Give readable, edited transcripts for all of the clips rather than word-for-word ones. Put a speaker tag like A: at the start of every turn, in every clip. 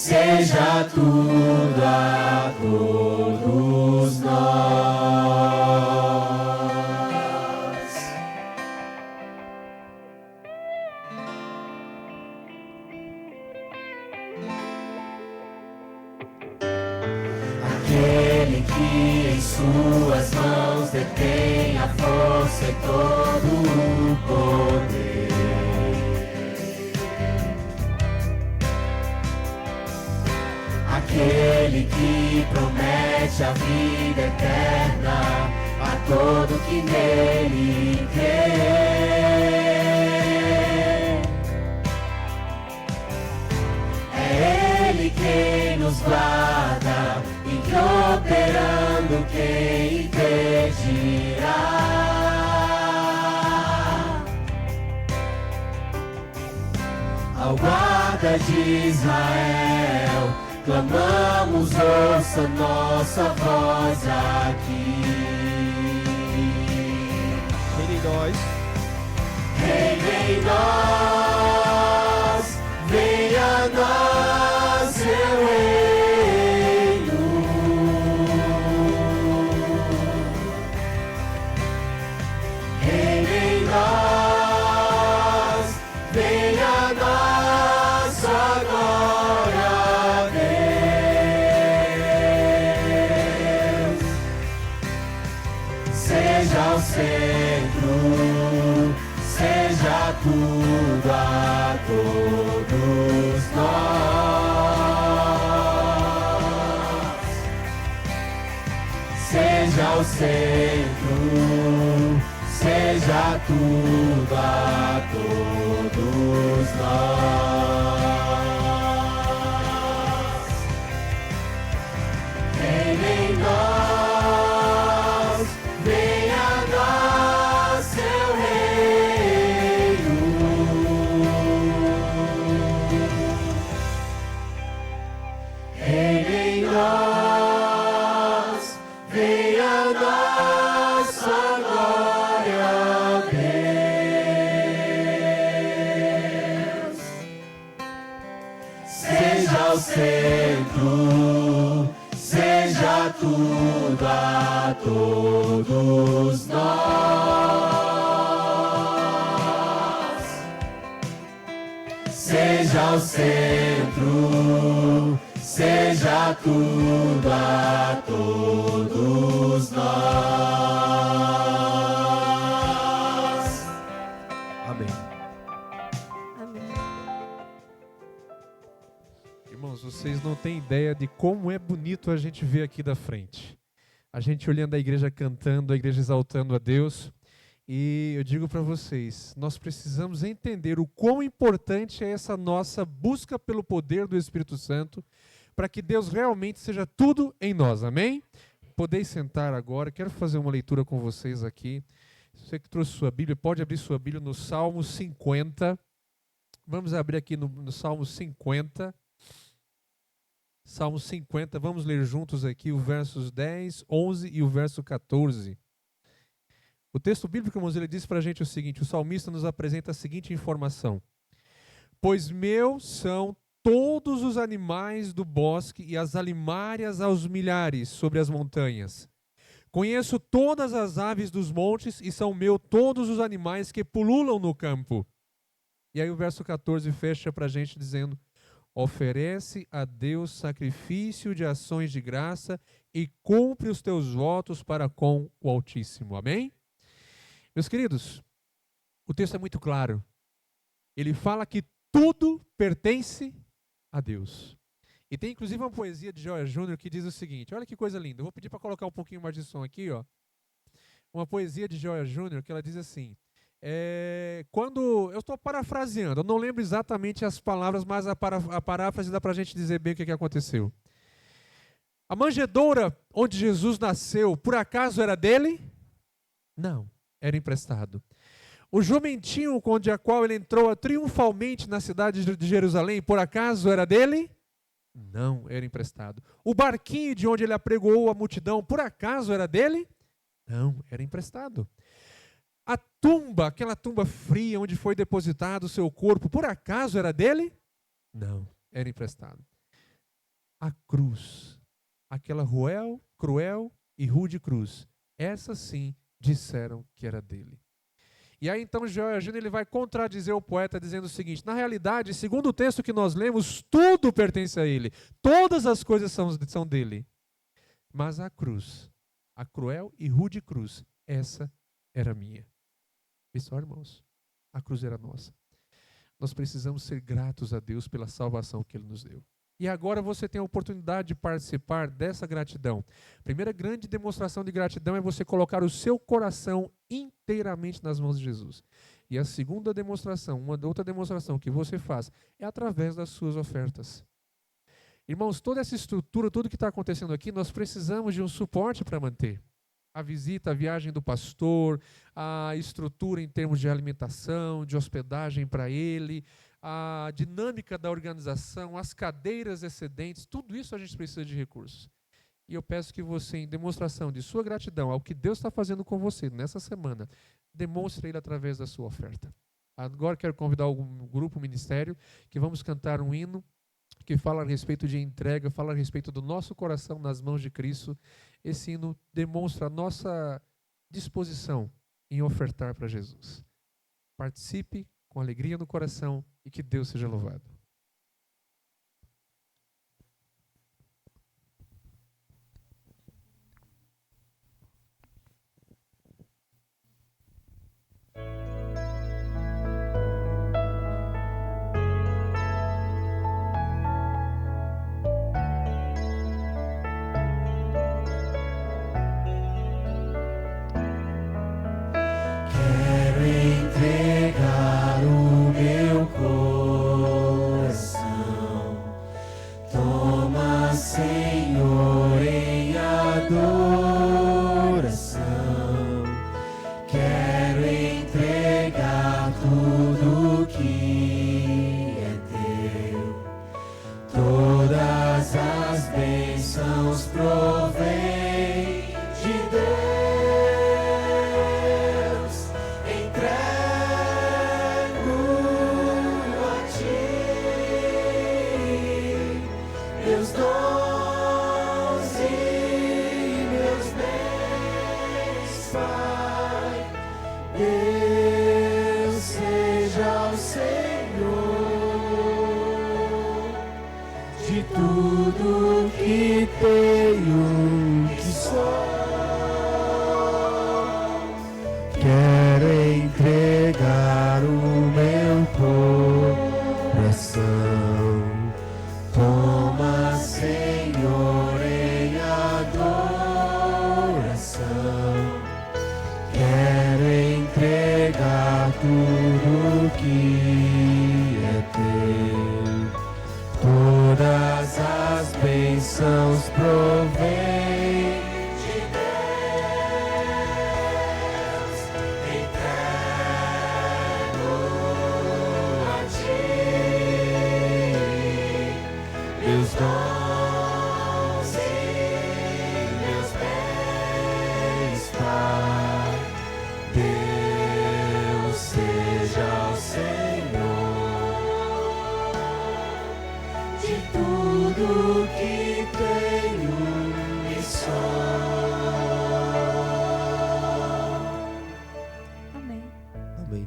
A: seja tudo a todos nós. Aquele que em suas mãos detém a força e todo o poder. Aquele que promete a vida eterna a todo que nele crê. É Ele quem nos guarda, operando quem impedirá. Ao guarda de Israel, clamamos, ouça nossa voz aqui.
B: Reine em nós.
A: Reine em nós, venha a nós seu reino. Reine em nós, venha a nossa glória a Deus. Seja o centro, seja tudo a todos nós. Seja o centro, seja tudo a todos nós. Reine em nós, venha a nós seu reino. Reine em nós, venha a nossa glória a Deus. Seja o centro, seja tudo a todos nós. Seja o centro, seja tudo a todos nós.
B: Amém.
C: Amém.
D: Irmãos, vocês não têm ideia de como é bonito a gente ver aqui da frente. A gente olhando a igreja cantando, a igreja exaltando a Deus. E eu digo para vocês, nós precisamos entender o quão importante é essa nossa busca pelo poder do Espírito Santo, para que Deus realmente seja tudo em nós, amém? Podeis sentar agora, quero fazer uma leitura com vocês aqui. Você que trouxe sua Bíblia, pode abrir sua Bíblia no Salmo 50. Vamos abrir aqui no Salmo 50. Salmo 50, vamos ler juntos aqui os versos 10, 11 e o verso 14. O texto bíblico, irmãos, ele diz para a gente o seguinte, o salmista nos apresenta a seguinte informação. Pois meus são todos os animais do bosque e as alimárias aos milhares sobre as montanhas. Conheço todas as aves dos montes e são meus todos os animais que pululam no campo. E aí o verso 14 fecha para a gente dizendo, oferece a Deus sacrifício de ações de graça e cumpre os teus votos para com o Altíssimo. Amém? Meus queridos, o texto é muito claro. Ele fala que tudo pertence a Deus. E tem inclusive uma poesia de Joia Júnior que diz o seguinte, olha que coisa linda, eu vou pedir para colocar um pouquinho mais de som aqui, ó. Uma poesia de Joia Júnior que ela diz assim, quando, eu estou parafraseando, eu não lembro exatamente as palavras, mas a paráfrase dá para a gente dizer bem o que aconteceu. A manjedoura onde Jesus nasceu, por acaso era dele? Não, era emprestado. O jumentinho onde a qual ele entrou triunfalmente na cidade de Jerusalém, por acaso era dele? Não, era emprestado. O barquinho de onde ele apregoou a multidão, por acaso era dele? Não, era emprestado. A tumba, aquela tumba fria onde foi depositado o seu corpo, por acaso era dele? Não, era emprestado. a cruz, aquela cruel e rude cruz, essa sim disseram que era dele. E aí então Joel ele vai contradizer o poeta dizendo o seguinte: na realidade, segundo o texto que nós lemos, tudo pertence a ele, todas as coisas são dele. Mas a cruz, a cruel e rude cruz, essa era minha. Pessoal, irmãos, a cruz era nossa. Nós precisamos ser gratos a Deus pela salvação que Ele nos deu. E agora você tem a oportunidade de participar dessa gratidão. A primeira grande demonstração de gratidão é você colocar o seu coração inteiramente nas mãos de Jesus. E a segunda demonstração, uma outra demonstração que você faz, é através das suas ofertas. Irmãos, toda essa estrutura, tudo que está acontecendo aqui, nós precisamos de um suporte para manter. A visita, a viagem do pastor, a estrutura em termos de alimentação, de hospedagem para ele, a dinâmica da organização, as cadeiras excedentes, tudo isso a gente precisa de recursos. E eu peço que você, em demonstração de sua gratidão ao que Deus está fazendo com você nessa semana, demonstre ele através da sua oferta. Agora quero convidar o grupo ministério que vamos cantar um hino que fala a respeito de entrega, fala a respeito do nosso coração nas mãos de Cristo. Esse hino demonstra a nossa disposição em ofertar para Jesus. Participe com alegria no coração e que Deus seja louvado.
A: Quero entregar o meu coração. Toma, Senhor, em adoração. Quero entregar tudo que é teu. Todas as bênçãos provém de Deus. Entrego a ti meus dons e meus bens, Pai. Deus seja o Senhor de tudo que tenho, que sou. Quero entregar o meu coração. Toma, Senhor, em adoração. Quero entregar tudo que é teu. Todas as bênçãos provém de Deus. Entrego a ti meus dons e meus bens, Pai. Deus seja o Senhor de tudo que tenho e sou.
C: Amém.
B: Amém.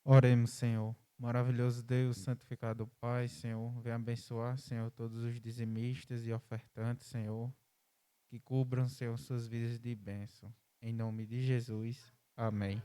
E: Oremos, Senhor. Maravilhoso Deus, santificado Pai, Senhor. Vem abençoar, Senhor, todos os dizimistas e ofertantes, Senhor. Que cubram, Senhor, suas vidas de bênção. Em nome de Jesus. Amém.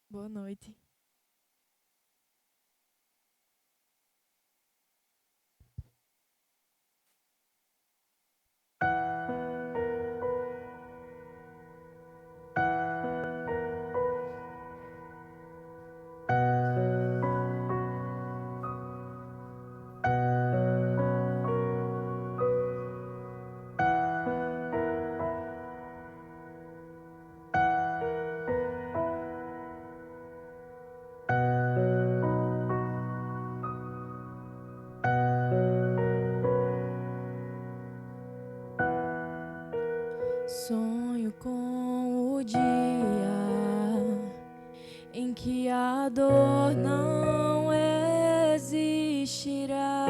C: Boa noite. a dor não existirá.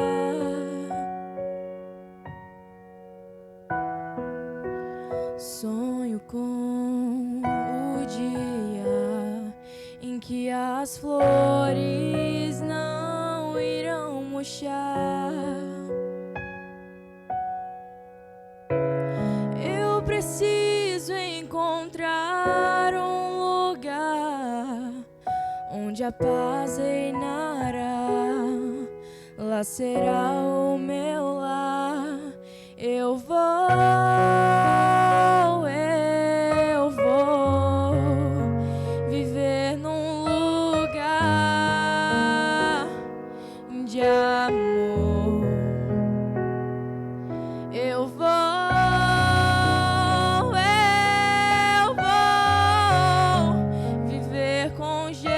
C: Sonho com o dia em que as flores não irão murchar. Eu preciso encontrar um lugar onde a paz reinará. Lá será o meu lar. Eu vou viver num lugar de amor. Eu vou viver com Jesus.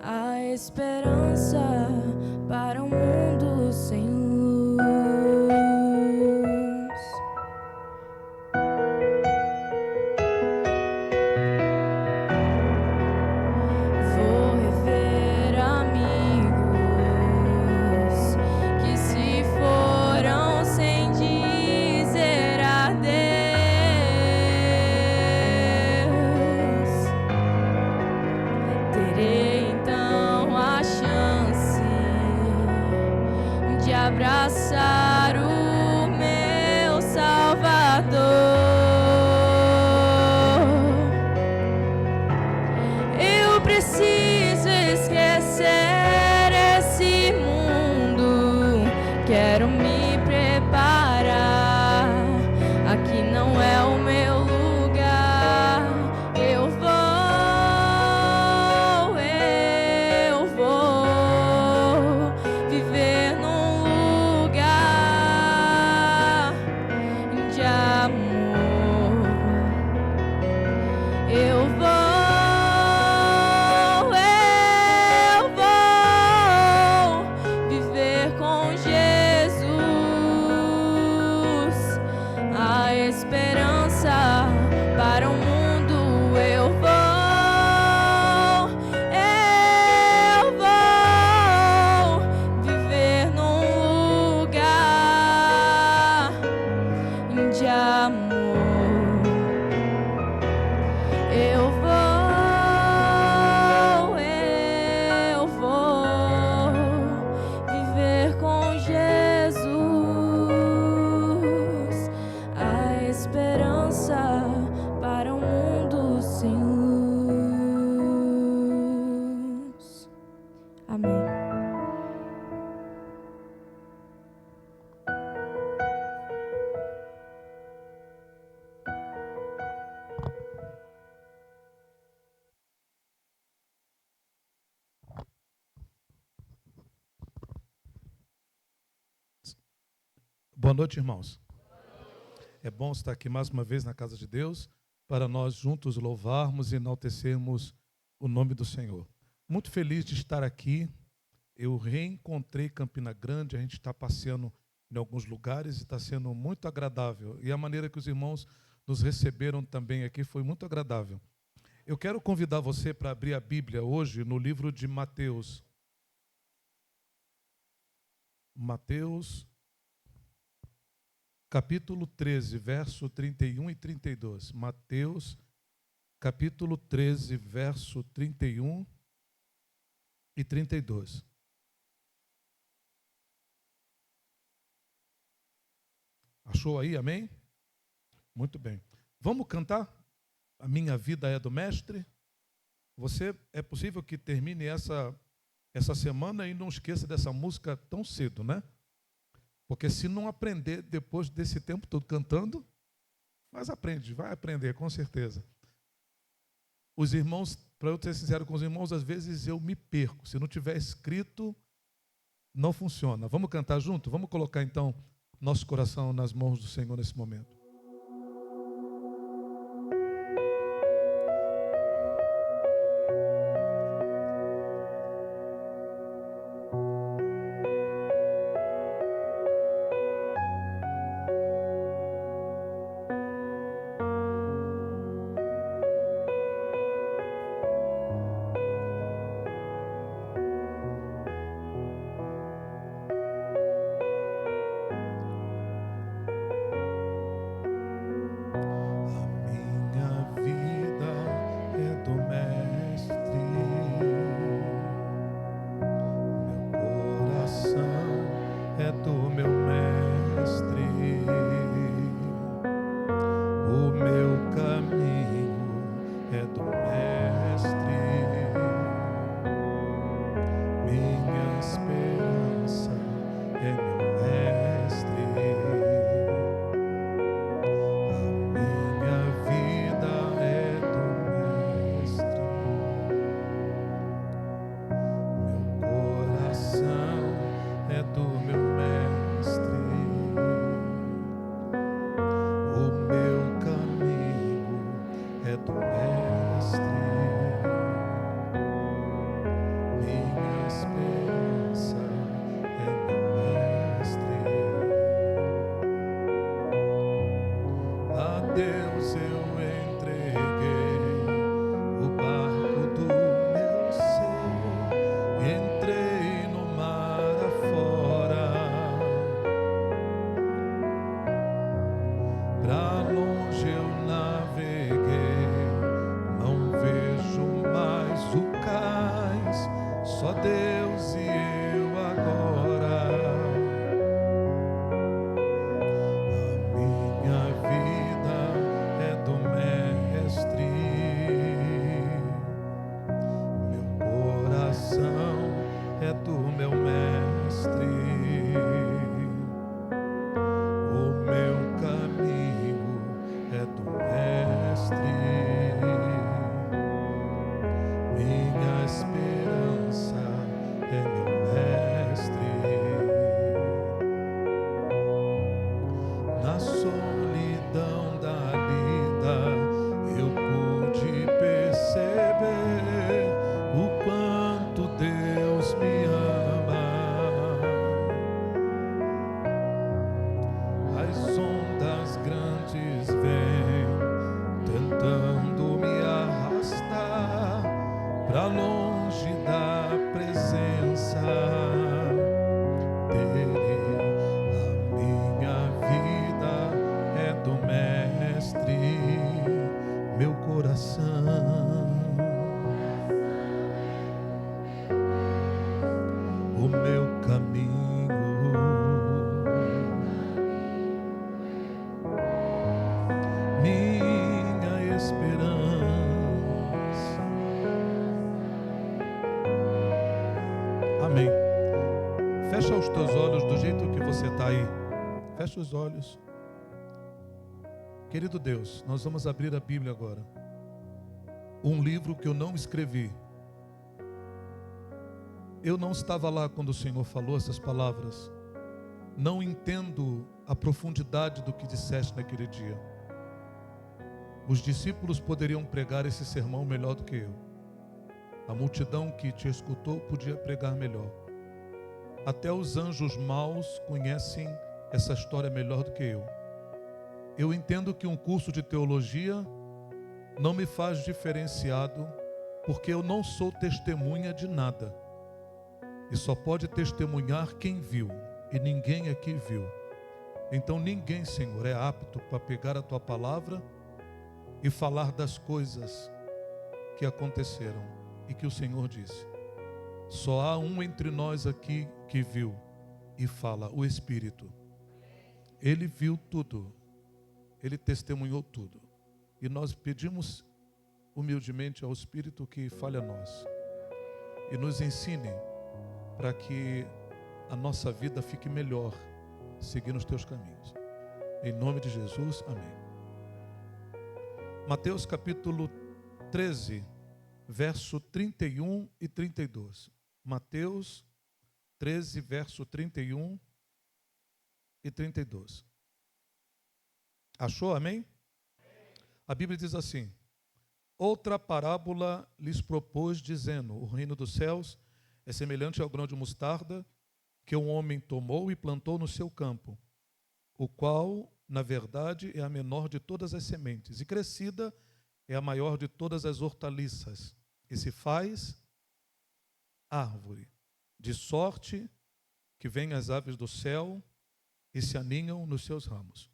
C: A esperança para um mundo sem luz. Vou rever amigos que se foram sem dizer adeus. Terei então a chance de abraçar o meu Salvador. Eu preciso esquecer esse mundo. Quero me preparar. Aqui não é o meu lugar. Eu vou viver num lugar de amor. Eu vou viver com Jesus. A esperança para o mundo. Eu vou viver num lugar de amor. Eu vou viver com Jesus. A esperança para um mundo sem luz. Amém.
F: Boa noite, irmãos. É bom estar aqui mais uma vez na casa de Deus, para nós juntos louvarmos e enaltecermos o nome do Senhor. Muito feliz de estar aqui. Eu reencontrei Campina Grande, a gente está passeando em alguns lugares e está sendo muito agradável. E a maneira que os irmãos nos receberam também aqui foi muito agradável. Eu quero convidar você para abrir a Bíblia hoje no livro de Mateus. Mateus, capítulo 13, verso 31 e 32. Mateus, capítulo 13, verso 31 e 32. Achou aí, amém? Muito bem. Vamos cantar? A minha vida é do Mestre. Você, é possível que termine essa semana e não esqueça dessa música tão cedo, né? Porque se não aprender depois desse tempo todo cantando, mas aprende, vai aprender, com certeza. Os irmãos, para eu ser sincero com os irmãos, às vezes eu me perco. Se não tiver escrito, não funciona. Vamos cantar junto? Vamos colocar então nosso coração nas mãos do Senhor nesse momento. do mestre. Meu coração é do meu mestre. O meu caminho é do mestre. Minha esperança é meu mestre. A minha vida é do mestre. Meu coração é do meu mestre. O meu caminho é do mestre. Minha esperança é meu mestre. A Deus eu entreguei o barco do meu ser. Entrei no mar afora. Pra longe eu naveguei, não vejo mais o cais, só Deus e eu agora. A minha vida é do mestre. Meu coração é do meu mestre. O meu caminho é do mestre. Minha esperança é meu mestre. Na solidão da vida eu pude perceber o quanto Deus me ama. As ondas grandes vêm tentando me arrastar pra longe da presença dele. A minha vida é do mestre. Meu coração, o meu caminho, minha esperança. Amém. Fecha os teus olhos do jeito que você está aí. Fecha os olhos. Querido Deus, nós vamos abrir a Bíblia agora. Um livro que eu não escrevi. Eu não estava lá quando o Senhor falou essas palavras. Não entendo a profundidade do que disseste naquele dia. Os discípulos poderiam pregar esse sermão melhor do que eu. A multidão que te escutou podia pregar melhor. Até os anjos maus conhecem essa história melhor do que eu. Eu entendo que um curso de teologia não me faz diferenciado, porque eu não sou testemunha de nada. E só pode testemunhar quem viu, e ninguém aqui viu. Então ninguém, Senhor, é apto para pegar a Tua palavra e falar das coisas que aconteceram e que o Senhor disse. Só há um entre nós aqui que viu e fala, o Espírito. Ele viu tudo, ele testemunhou tudo. E nós pedimos humildemente ao Espírito que fale a nós e nos ensine para que a nossa vida fique melhor, seguindo os teus caminhos. Em nome de Jesus, amém. Mateus capítulo 13, verso 31 e 32. Mateus 13, verso 31 e 32. Achou, amém? A Bíblia diz assim: outra parábola lhes propôs, dizendo: o reino dos céus é semelhante ao grão de mostarda que um homem tomou e plantou no seu campo, o qual, na verdade, é a menor de todas as sementes, e crescida é a maior de todas as hortaliças, e se faz árvore, de sorte que vêm as aves do céu e se aninham nos seus ramos.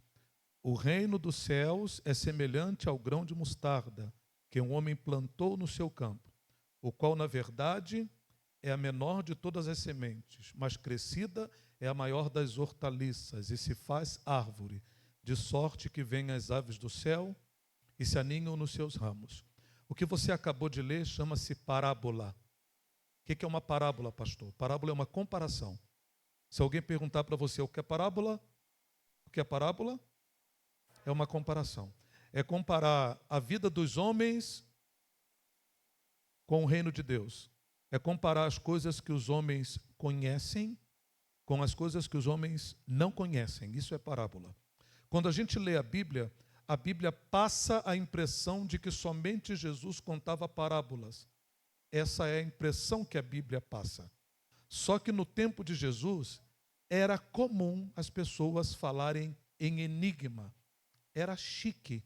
F: O reino dos céus é semelhante ao grão de mostarda, que um homem plantou no seu campo, o qual, na verdade, é a menor de todas as sementes, mas crescida é a maior das hortaliças, e se faz árvore, de sorte que vêm as aves do céu e se aninham nos seus ramos. O que você acabou de ler chama-se parábola. O que é uma parábola, pastor? Parábola é uma comparação. Se alguém perguntar para você o que é parábola, o que é parábola? É uma comparação. É comparar a vida dos homens com o reino de Deus. É comparar as coisas que os homens conhecem com as coisas que os homens não conhecem. Isso é parábola. Quando a gente lê a Bíblia passa a impressão de que somente Jesus contava parábolas. Essa é a impressão que a Bíblia passa. Só que no tempo de Jesus, era comum as pessoas falarem em enigma. Era chique.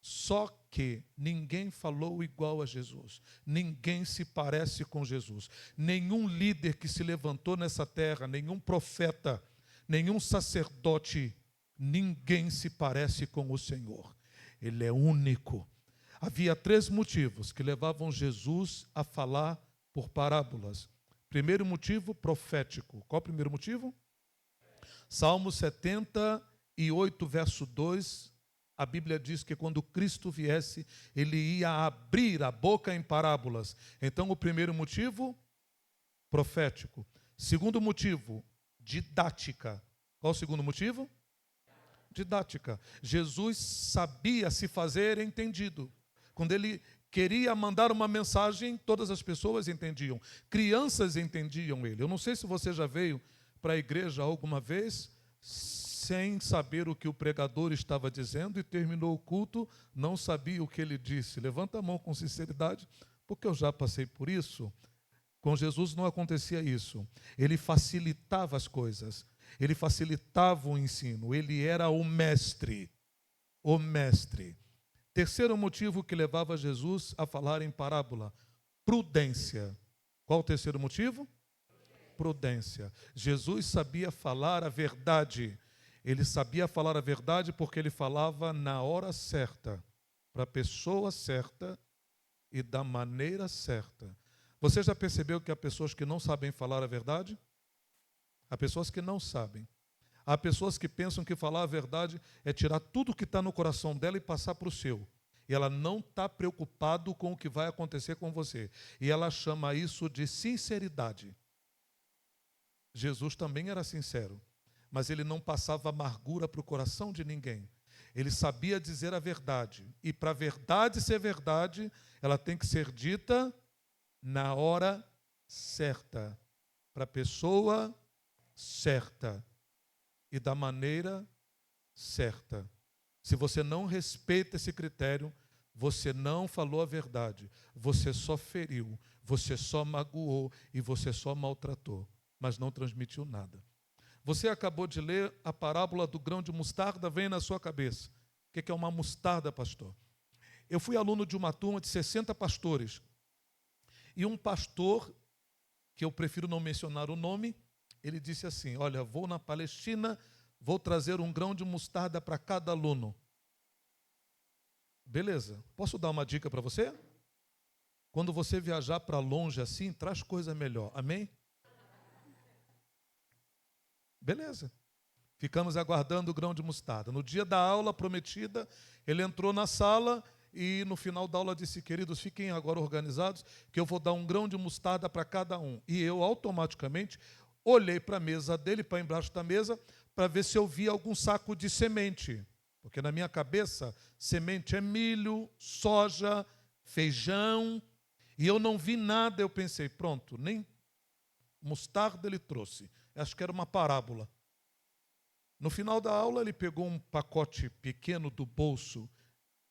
F: Só que ninguém falou igual a Jesus. Ninguém se parece com Jesus. Nenhum líder que se levantou nessa terra, nenhum profeta, nenhum sacerdote, ninguém se parece com o Senhor. Ele é único. Havia 3 motivos que levavam Jesus a falar por parábolas. Primeiro motivo, profético. Qual o primeiro motivo? Salmo 78, verso 2, a Bíblia diz que quando Cristo viesse, ele ia abrir a boca em parábolas. Então, o primeiro motivo, profético. Segundo motivo, didática. Qual o segundo motivo? Didática. Jesus sabia se fazer entendido. Quando ele queria mandar uma mensagem, todas as pessoas entendiam. Crianças entendiam ele. Eu não sei se você já veio para a igreja alguma vez sem saber o que o pregador estava dizendo e terminou o culto, não sabia o que ele disse. Levanta a mão com sinceridade, porque eu já passei por isso. Com Jesus não acontecia isso. Ele facilitava as coisas. Ele facilitava o ensino. Ele era o mestre. O mestre. Terceiro motivo que levava Jesus a falar em parábola: prudência. Qual o terceiro motivo? Prudência. Jesus sabia falar a verdade. Ele sabia falar a verdade porque ele falava na hora certa, para a pessoa certa e da maneira certa. Você já percebeu que há pessoas que não sabem falar a verdade? Há pessoas que não sabem. Há pessoas que pensam que falar a verdade é tirar tudo que está no coração dela e passar para o seu. E ela não está preocupada com o que vai acontecer com você. E ela chama isso de sinceridade. Jesus também era sincero, mas ele não passava amargura para o coração de ninguém. Ele sabia dizer a verdade. E para a verdade ser verdade, ela tem que ser dita na hora certa, para a pessoa certa e da maneira certa. Se você não respeita esse critério, você não falou a verdade, você só feriu, você só magoou e você só maltratou, mas não transmitiu nada. Você acabou de ler a parábola do grão de mostarda, vem na sua cabeça. O que é uma mostarda, pastor? Eu fui aluno de uma turma de 60 pastores. E um pastor, que eu prefiro não mencionar o nome, ele disse assim: olha, vou na Palestina, vou trazer um grão de mostarda para cada aluno. Beleza, posso dar uma dica para você? Quando você viajar para longe assim, traz coisa melhor, amém? Beleza. Ficamos aguardando o grão de mostarda. No dia da aula prometida, ele entrou na sala e no final da aula disse: queridos, fiquem agora organizados, que eu vou dar um grão de mostarda para cada um. E eu automaticamente olhei para a mesa dele, para embaixo da mesa, para ver se eu via algum saco de semente. Porque na minha cabeça, semente é milho, soja, feijão. E eu não vi nada, eu pensei, pronto, nem mostarda ele trouxe. Acho que era uma parábola. No final da aula, ele pegou um pacote pequeno do bolso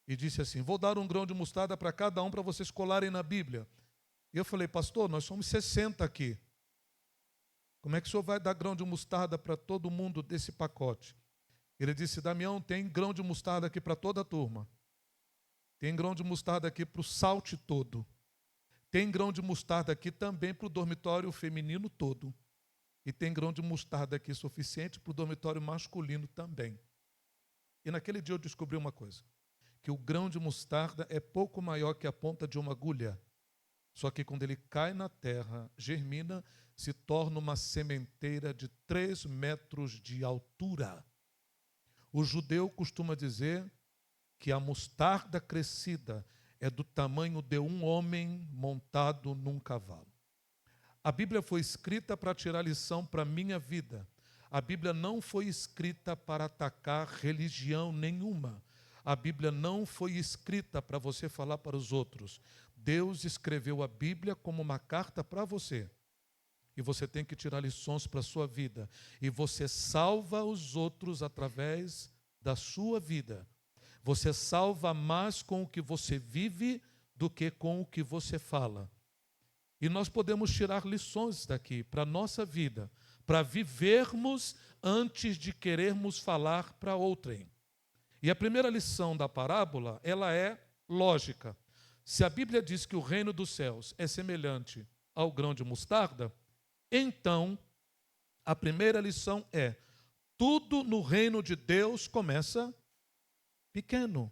F: e disse assim: vou dar um grão de mostarda para cada um para vocês colarem na Bíblia. E eu falei: pastor, nós somos 60 aqui. Como é que o senhor vai dar grão de mostarda para todo mundo desse pacote? Ele disse: Damião, tem grão de mostarda aqui para toda a turma. Tem grão de mostarda aqui para o salte todo. Tem grão de mostarda aqui também para o dormitório feminino todo. E tem grão de mostarda aqui suficiente para o dormitório masculino também. E naquele dia eu descobri uma coisa: que o grão de mostarda é pouco maior que a ponta de uma agulha. Só que quando ele cai na terra, germina, se torna uma sementeira de 3 metros de altura. O judeu costuma dizer que a mostarda crescida é do tamanho de um homem montado num cavalo. A Bíblia foi escrita para tirar lição para a minha vida. A Bíblia não foi escrita para atacar religião nenhuma. A Bíblia não foi escrita para você falar para os outros. Deus escreveu a Bíblia como uma carta para você. E você tem que tirar lições para a sua vida. E você salva os outros através da sua vida. Você salva mais com o que você vive do que com o que você fala. E nós podemos tirar lições daqui para a nossa vida, para vivermos antes de querermos falar para outrem. E a primeira lição da parábola, ela é lógica. Se a Bíblia diz que o reino dos céus é semelhante ao grão de mostarda, então a primeira lição é: tudo no reino de Deus começa pequeno,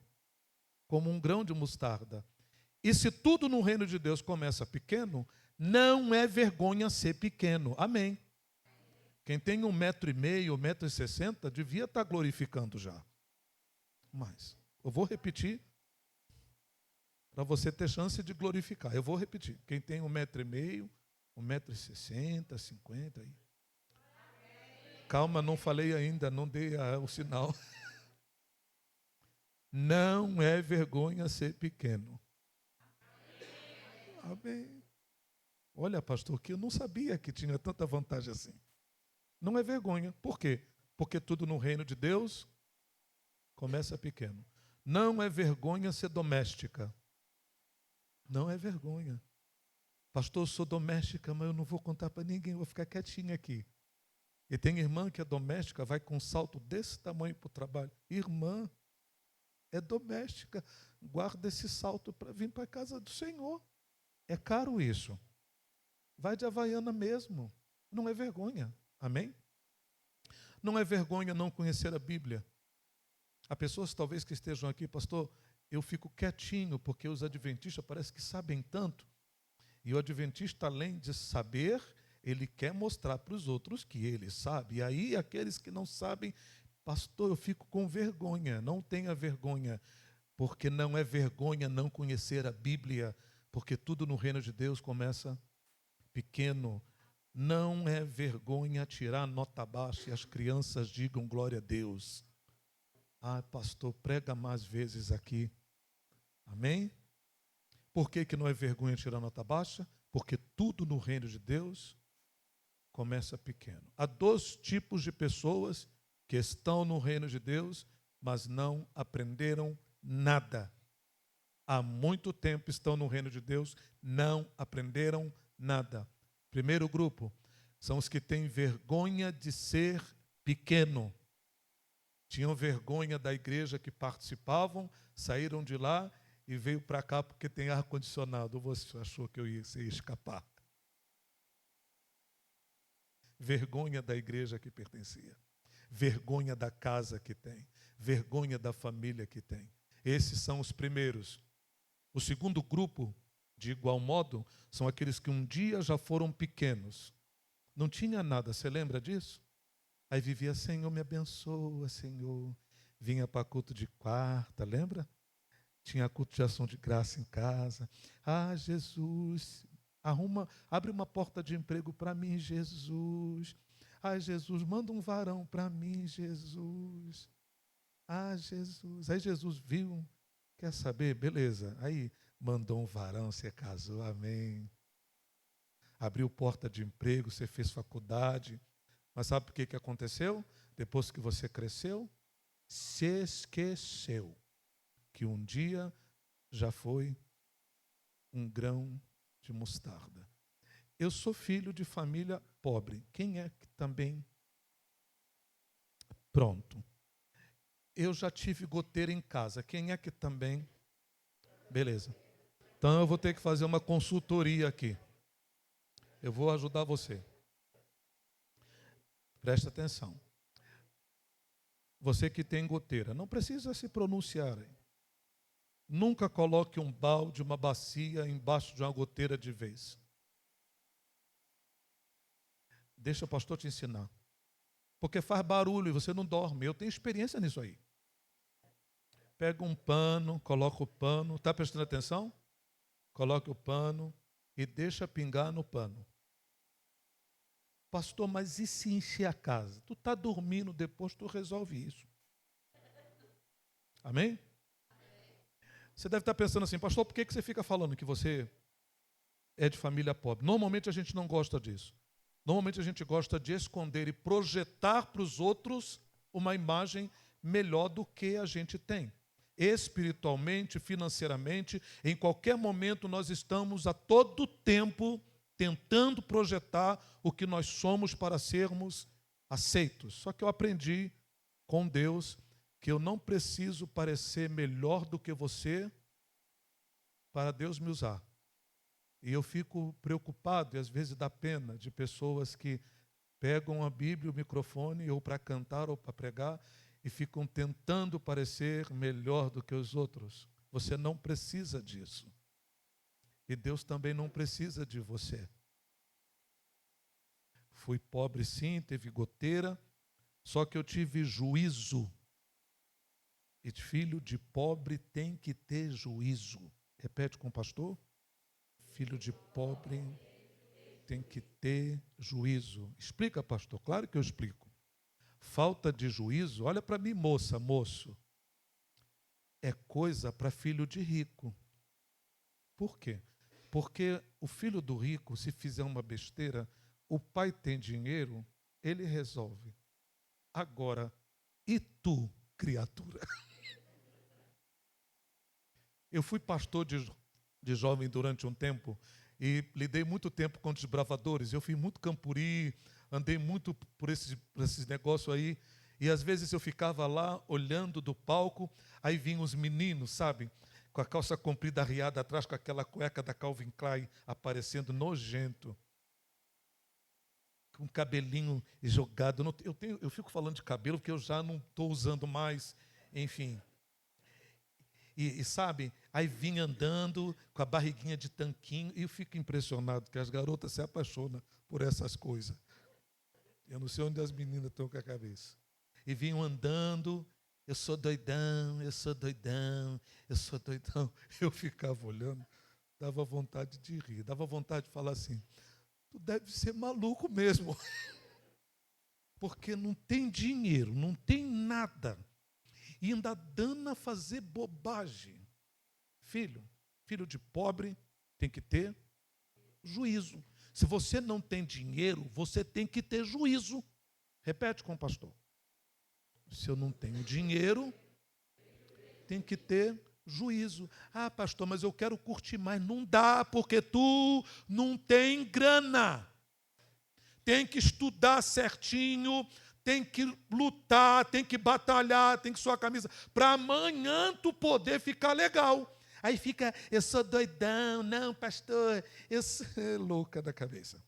F: como um grão de mostarda. E se tudo no reino de Deus começa pequeno, não é vergonha ser pequeno. Amém. Quem tem 1,5 m, 1,60 m, devia estar glorificando já. Mas eu vou repetir para você ter chance de glorificar. Eu vou repetir. Quem tem 1,5 m, 1,60 m, 50 aí. Calma, não falei ainda, não dei o sinal. Não é vergonha ser pequeno. Amém. Olha, pastor, que eu não sabia que tinha tanta vantagem assim. Não é vergonha. Por quê? Porque tudo no reino de Deus começa pequeno. Não é vergonha ser doméstica. Não é vergonha. Pastor, eu sou doméstica, mas eu não vou contar para ninguém, eu vou ficar quietinha aqui. E tem irmã que é doméstica, vai com um salto desse tamanho para o trabalho. Irmã é doméstica, guarda esse salto para vir para a casa do Senhor. É caro isso. Vai de Havaiana mesmo. Não é vergonha. Amém? Não é vergonha não conhecer a Bíblia. Há pessoas talvez que estejam aqui, pastor, eu fico quietinho porque os adventistas parece que sabem tanto. E o adventista, além de saber, ele quer mostrar para os outros que ele sabe. E aí aqueles que não sabem, pastor, eu fico com vergonha. Não tenha vergonha, porque não é vergonha não conhecer a Bíblia, porque tudo no reino de Deus começa pequeno. Não é vergonha tirar nota baixa e as crianças digam glória a Deus. Ah, pastor, prega mais vezes aqui. Amém? Por que não é vergonha tirar nota baixa? Porque tudo no reino de Deus começa pequeno. Há 2 tipos de pessoas que estão no reino de Deus, mas não aprenderam nada. Há muito tempo estão no reino de Deus, não aprenderam nada. Primeiro grupo são os que têm vergonha de ser pequeno. Tinham vergonha da igreja que participavam, saíram de lá e veio para cá porque tem ar-condicionado. Ou você achou que ia escapar? Vergonha da igreja que pertencia. Vergonha da casa que tem. Vergonha da família que tem. Esses são os primeiros. O segundo grupo, de igual modo, são aqueles que um dia já foram pequenos. Não tinha nada, você lembra disso? Aí vivia, Senhor, me abençoa, Senhor. Vinha para culto de quarta, lembra? Tinha culto de ação de graça em casa. Ah, Jesus, abre uma porta de emprego para mim, Jesus. Ah, Jesus, manda um varão para mim, Jesus. Ah, Jesus. Aí Jesus viu, quer saber? Beleza. Aí mandou um varão, você casou, amém. Abriu porta de emprego, você fez faculdade. Mas sabe por que aconteceu? Depois que você cresceu, se esqueceu que um dia já foi um grão de mostarda. Eu sou filho de família pobre. Quem é que também? Pronto. Eu já tive goteira em casa. Quem é que também? Beleza. Então eu vou ter que fazer uma consultoria aqui. Eu vou ajudar você. Presta atenção. Você que tem goteira, não precisa se pronunciar. Nunca coloque um balde, uma bacia embaixo de uma goteira de vez. Deixa o pastor te ensinar. Porque faz barulho e você não dorme. Eu tenho experiência nisso aí. Pega um pano, coloca o pano. Está prestando atenção? Coloque o pano e deixa pingar no pano. Pastor, mas e se encher a casa? Tu está dormindo, depois tu resolve isso. Amém? Você deve estar pensando assim, pastor, por que você fica falando que você é de família pobre? Normalmente a gente não gosta disso. Normalmente a gente gosta de esconder e projetar para os outros uma imagem melhor do que a gente tem. Espiritualmente, financeiramente, em qualquer momento nós estamos a todo tempo tentando projetar o que nós somos para sermos aceitos. Só que eu aprendi com Deus que eu não preciso parecer melhor do que você para Deus me usar. E eu fico preocupado e às vezes dá pena de pessoas que pegam a Bíblia, o microfone, ou para cantar ou para pregar, e ficam tentando parecer melhor do que os outros. Você não precisa disso. E Deus também não precisa de você. Fui pobre sim, teve goteira, só que eu tive juízo. E filho de pobre tem que ter juízo. Repete com o pastor. Filho de pobre tem que ter juízo. Explica, pastor. Claro que eu explico. Falta de juízo, olha para mim, moça, moço. É coisa para filho de rico. Por quê? Porque o filho do rico, se fizer uma besteira, o pai tem dinheiro, ele resolve. Agora, e tu, criatura? Eu fui pastor de jovem durante um tempo e lidei muito tempo com desbravadores. Eu fiz muito campuri, andei muito por esses negócios aí. E às vezes eu ficava lá olhando do palco, aí vinham os meninos, sabe? Com a calça comprida arriada atrás, com aquela cueca da Calvin Klein aparecendo nojento. Com cabelinho jogado. Eu fico falando de cabelo porque eu já não estou usando mais, enfim. E sabe, aí vinha andando com a barriguinha de tanquinho, e eu fico impressionado que as garotas se apaixonam por essas coisas. Eu não sei onde as meninas estão com a cabeça. E vinham andando, eu sou doidão, eu sou doidão, eu sou doidão. Eu ficava olhando, dava vontade de rir, dava vontade de falar assim, tu deve ser maluco mesmo. Porque não tem dinheiro, não tem nada. E ainda dando a fazer bobagem. Filho de pobre tem que ter juízo. Se você não tem dinheiro, você tem que ter juízo. Repete com o pastor. Se eu não tenho dinheiro, tem que ter juízo. Ah, pastor, mas eu quero curtir mais. Não dá, porque tu não tem grana. Tem que estudar certinho, tem que lutar, tem que batalhar, tem que suar a camisa, para amanhã tu poder ficar legal. Aí fica, eu sou doidão, não, pastor, eu sou louca da cabeça.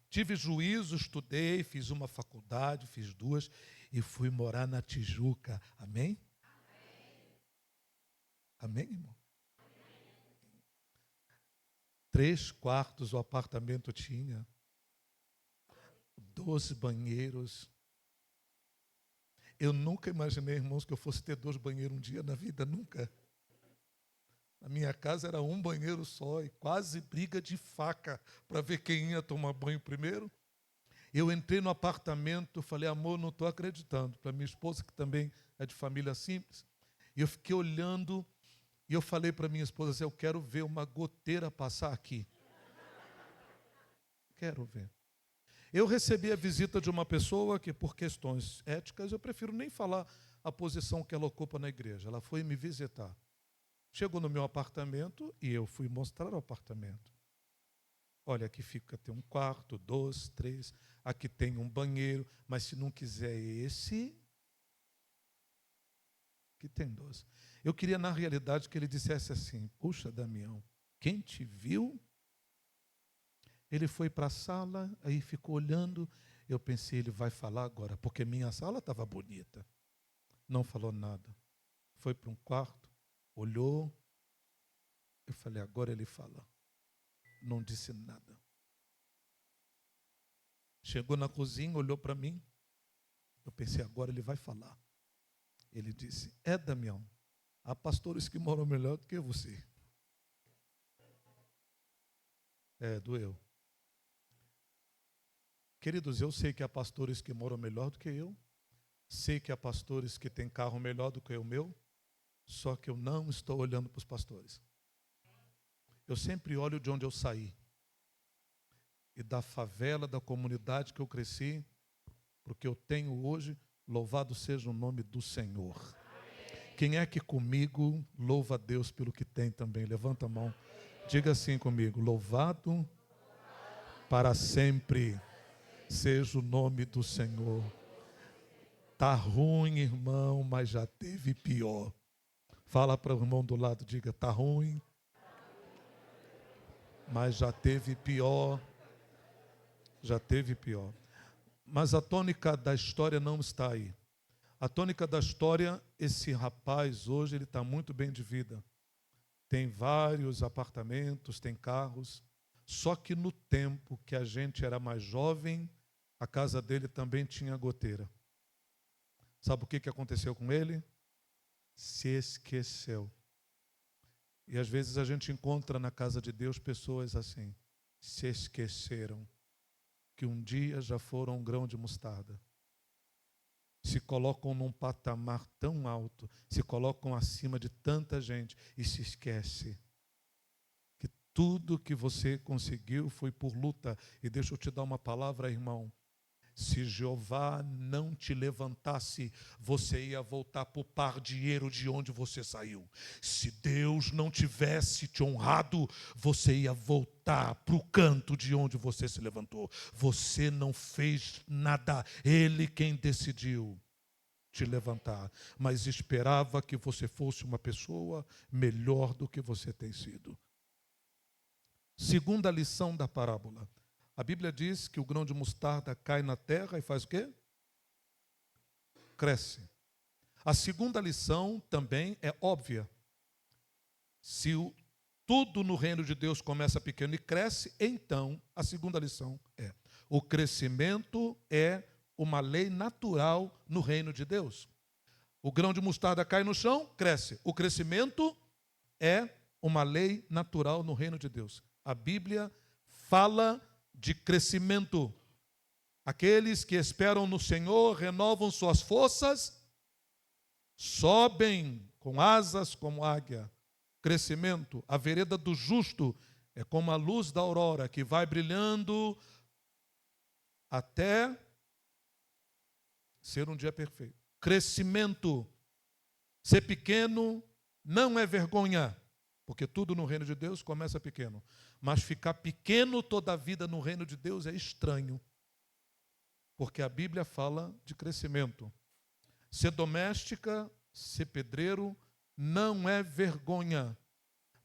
F: Tive juízo, estudei, fiz uma faculdade, fiz 2 e fui morar na Tijuca. Amém? Amém, irmão? 3 quartos o apartamento tinha. 12 banheiros. Eu nunca imaginei, irmãos, que eu fosse ter 2 banheiros um dia na vida, nunca. Na minha casa era um banheiro só e quase briga de faca para ver quem ia tomar banho primeiro. Eu entrei no apartamento, falei, amor, não estou acreditando. Para minha esposa, que também é de família simples. E eu fiquei olhando e eu falei para minha esposa assim, eu quero ver uma goteira passar aqui. Quero ver. Eu recebi a visita de uma pessoa que, por questões éticas, eu prefiro nem falar a posição que ela ocupa na igreja. Ela foi me visitar. Chegou no meu apartamento e eu fui mostrar o apartamento. Olha, aqui tem um quarto, 2, 3, aqui tem um banheiro, mas se não quiser esse, aqui tem 12. Eu queria, na realidade, que ele dissesse assim, puxa, Damião, quem te viu? Ele foi para a sala, aí ficou olhando, eu pensei, ele vai falar agora, porque minha sala estava bonita. Não falou nada. Foi para um quarto, olhou. Eu falei, agora ele fala. Não disse nada. Chegou na cozinha, olhou para mim. Eu pensei, agora ele vai falar. Ele disse, Damião, há pastores que moram melhor do que você. Doeu. Queridos, eu sei que há pastores que moram melhor do que eu. Sei que há pastores que têm carro melhor do que o meu. Só que eu não estou olhando para os pastores. Eu sempre olho de onde eu saí. E da favela, da comunidade que eu cresci, porque eu tenho hoje, louvado seja o nome do Senhor. Quem é que comigo louva a Deus pelo que tem também? Levanta a mão. Diga assim comigo, louvado para sempre seja o nome do Senhor. Tá ruim, irmão, mas já teve pior. Fala para o irmão do lado, diga, tá ruim, mas já teve pior. Já teve pior. Mas a tônica da história não está aí. A tônica da história, esse rapaz hoje, ele está muito bem de vida. Tem vários apartamentos, tem carros. Só que no tempo que a gente era mais jovem, a casa dele também tinha goteira. Sabe o que aconteceu com ele? Se esqueceu. E às vezes a gente encontra na casa de Deus pessoas assim. Se esqueceram que um dia já foram um grão de mostarda. Se colocam num patamar tão alto, se colocam acima de tanta gente e se esquece que tudo que você conseguiu foi por luta. E deixa eu te dar uma palavra, irmão. Se Jeová não te levantasse, você ia voltar para o pardieiro de onde você saiu. Se Deus não tivesse te honrado, você ia voltar para o canto de onde você se levantou. Você não fez nada, Ele quem decidiu te levantar, mas esperava que você fosse uma pessoa melhor do que você tem sido. Segunda lição da parábola. A Bíblia diz que o grão de mostarda cai na terra e faz o quê? Cresce. A segunda lição também é óbvia. Se tudo no reino de Deus começa pequeno e cresce, então a segunda lição é: o crescimento é uma lei natural no reino de Deus. O grão de mostarda cai no chão, cresce. O crescimento é uma lei natural no reino de Deus. A Bíblia fala de crescimento. Aqueles que esperam no Senhor renovam suas forças, sobem com asas como águia. Crescimento. A vereda do justo é como a luz da aurora que vai brilhando até ser um dia perfeito. Crescimento. Ser pequeno não é vergonha, porque tudo no reino de Deus começa pequeno. Mas ficar pequeno toda a vida no reino de Deus é estranho. Porque a Bíblia fala de crescimento. Ser doméstica, ser pedreiro, não é vergonha.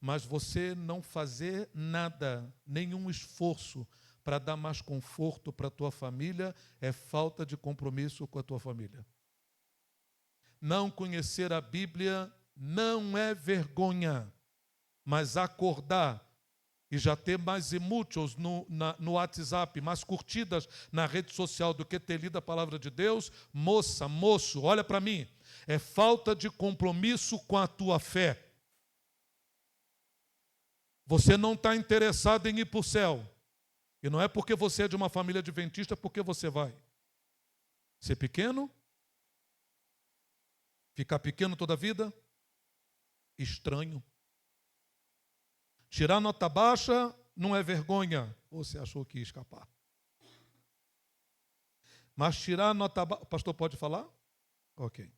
F: Mas você não fazer nada, nenhum esforço para dar mais conforto para a tua família, é falta de compromisso com a tua família. Não conhecer a Bíblia não é vergonha. Mas acordar e já ter mais emúteos no WhatsApp, mais curtidas na rede social do que ter lido a palavra de Deus, moça, moço, olha para mim, é falta de compromisso com a tua fé. Você não está interessado em ir para o céu. E não é porque você é de uma família adventista, porque você vai. Ser pequeno? Ficar pequeno toda a vida? Estranho. Tirar nota baixa não é vergonha. Você achou que ia escapar. Mas tirar nota baixa... Pastor, pode falar? Ok.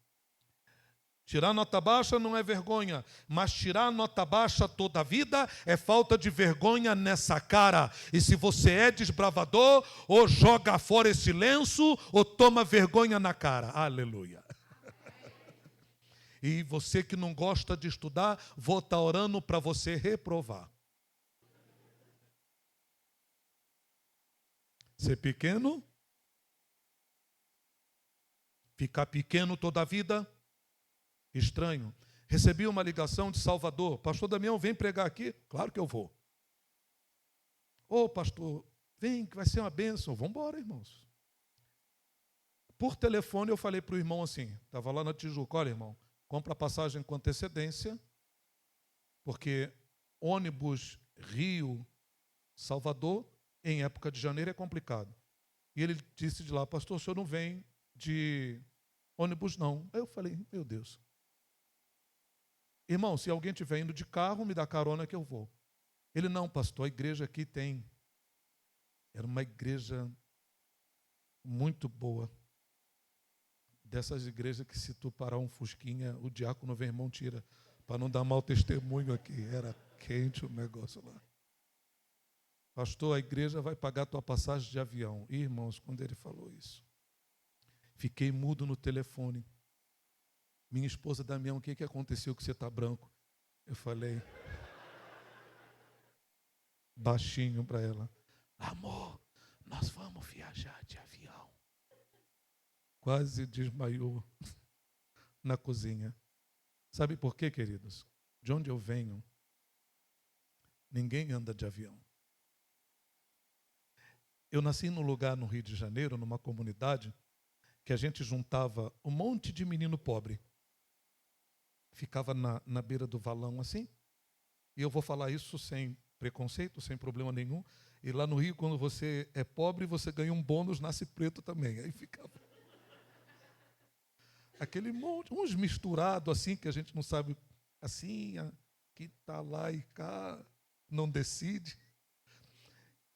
F: Tirar nota baixa não é vergonha. Mas tirar nota baixa toda a vida é falta de vergonha nessa cara. E se você é desbravador, ou joga fora esse lenço, ou toma vergonha na cara. Aleluia. E você que não gosta de estudar, vou estar orando para você reprovar. Ser pequeno, ficar pequeno toda a vida, estranho. Recebi uma ligação de Salvador. Pastor Damião, vem pregar aqui? Claro que eu vou. Ô, pastor, vem, que vai ser uma bênção. Vamos embora, irmãos. Por telefone eu falei para o irmão assim, estava lá na Tijuca, olha, irmão, compra a passagem com antecedência, porque ônibus Rio, Salvador, em época de janeiro é complicado. E ele disse de lá, pastor, o senhor não vem de ônibus não. Aí eu falei, meu Deus. Irmão, se alguém estiver indo de carro, me dá carona que eu vou. Ele, não, pastor, a igreja aqui tem. Era uma igreja muito boa. Dessas igrejas que se tu parar um fusquinha, o diácono vem, irmão, tira, para não dar mau testemunho aqui. Era quente o negócio lá. Pastor, a igreja vai pagar a tua passagem de avião. E, irmãos, quando ele falou isso, fiquei mudo no telefone. Minha esposa, Damião, o que aconteceu que você está branco? Eu falei, baixinho para ela, amor, nós vamos viajar de avião. Quase desmaiou na cozinha. Sabe por quê, queridos? De onde eu venho, ninguém anda de avião. Eu nasci num lugar no Rio de Janeiro, numa comunidade, que a gente juntava um monte de menino pobre. Ficava na beira do valão assim. E eu vou falar isso sem preconceito, sem problema nenhum. E lá no Rio, quando você é pobre, você ganha um bônus, nasce preto também. Aí ficava aquele monte, uns misturados assim, que a gente não sabe, assim, que está lá e cá, não decide.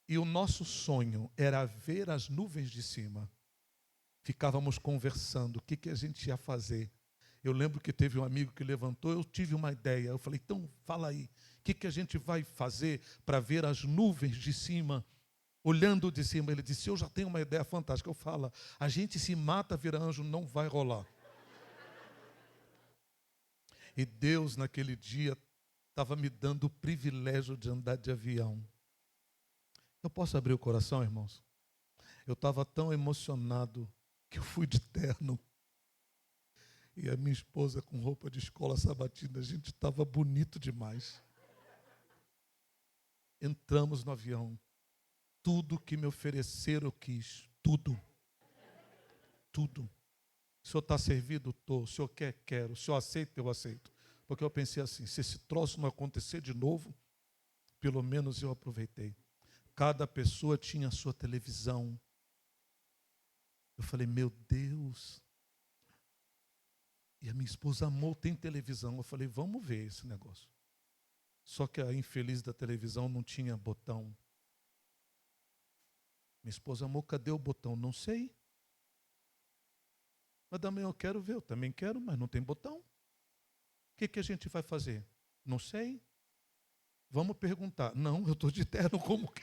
F: E o nosso sonho era ver as nuvens de cima. Ficávamos conversando, o que a gente ia fazer. Eu lembro que teve um amigo que levantou, eu tive uma ideia. Eu falei, então fala aí, o que a gente vai fazer para ver as nuvens de cima, olhando de cima? Ele disse, eu já tenho uma ideia fantástica. Eu falo, a gente se mata, vira anjo, não vai rolar. E Deus, naquele dia, estava me dando o privilégio de andar de avião. Eu posso abrir o coração, irmãos? Eu estava tão emocionado que eu fui de terno. E a minha esposa com roupa de escola sabatina, a gente estava bonito demais. Entramos no avião. Tudo que me ofereceram eu quis. Tudo. Tudo. O senhor está servido? Estou. O senhor quer? Quero. O senhor aceita? Eu aceito. Porque eu pensei assim, se esse troço não acontecer de novo, pelo menos eu aproveitei. Cada pessoa tinha a sua televisão. Eu falei, meu Deus. E a minha esposa amou, tem televisão. Eu falei, vamos ver esse negócio. Só que a infeliz da televisão não tinha botão. Minha esposa amou, cadê o botão? Não sei. Mas também eu quero ver, eu também quero, mas não tem botão. O que a gente vai fazer? Não sei. Vamos perguntar. Não, eu estou de terno, como que?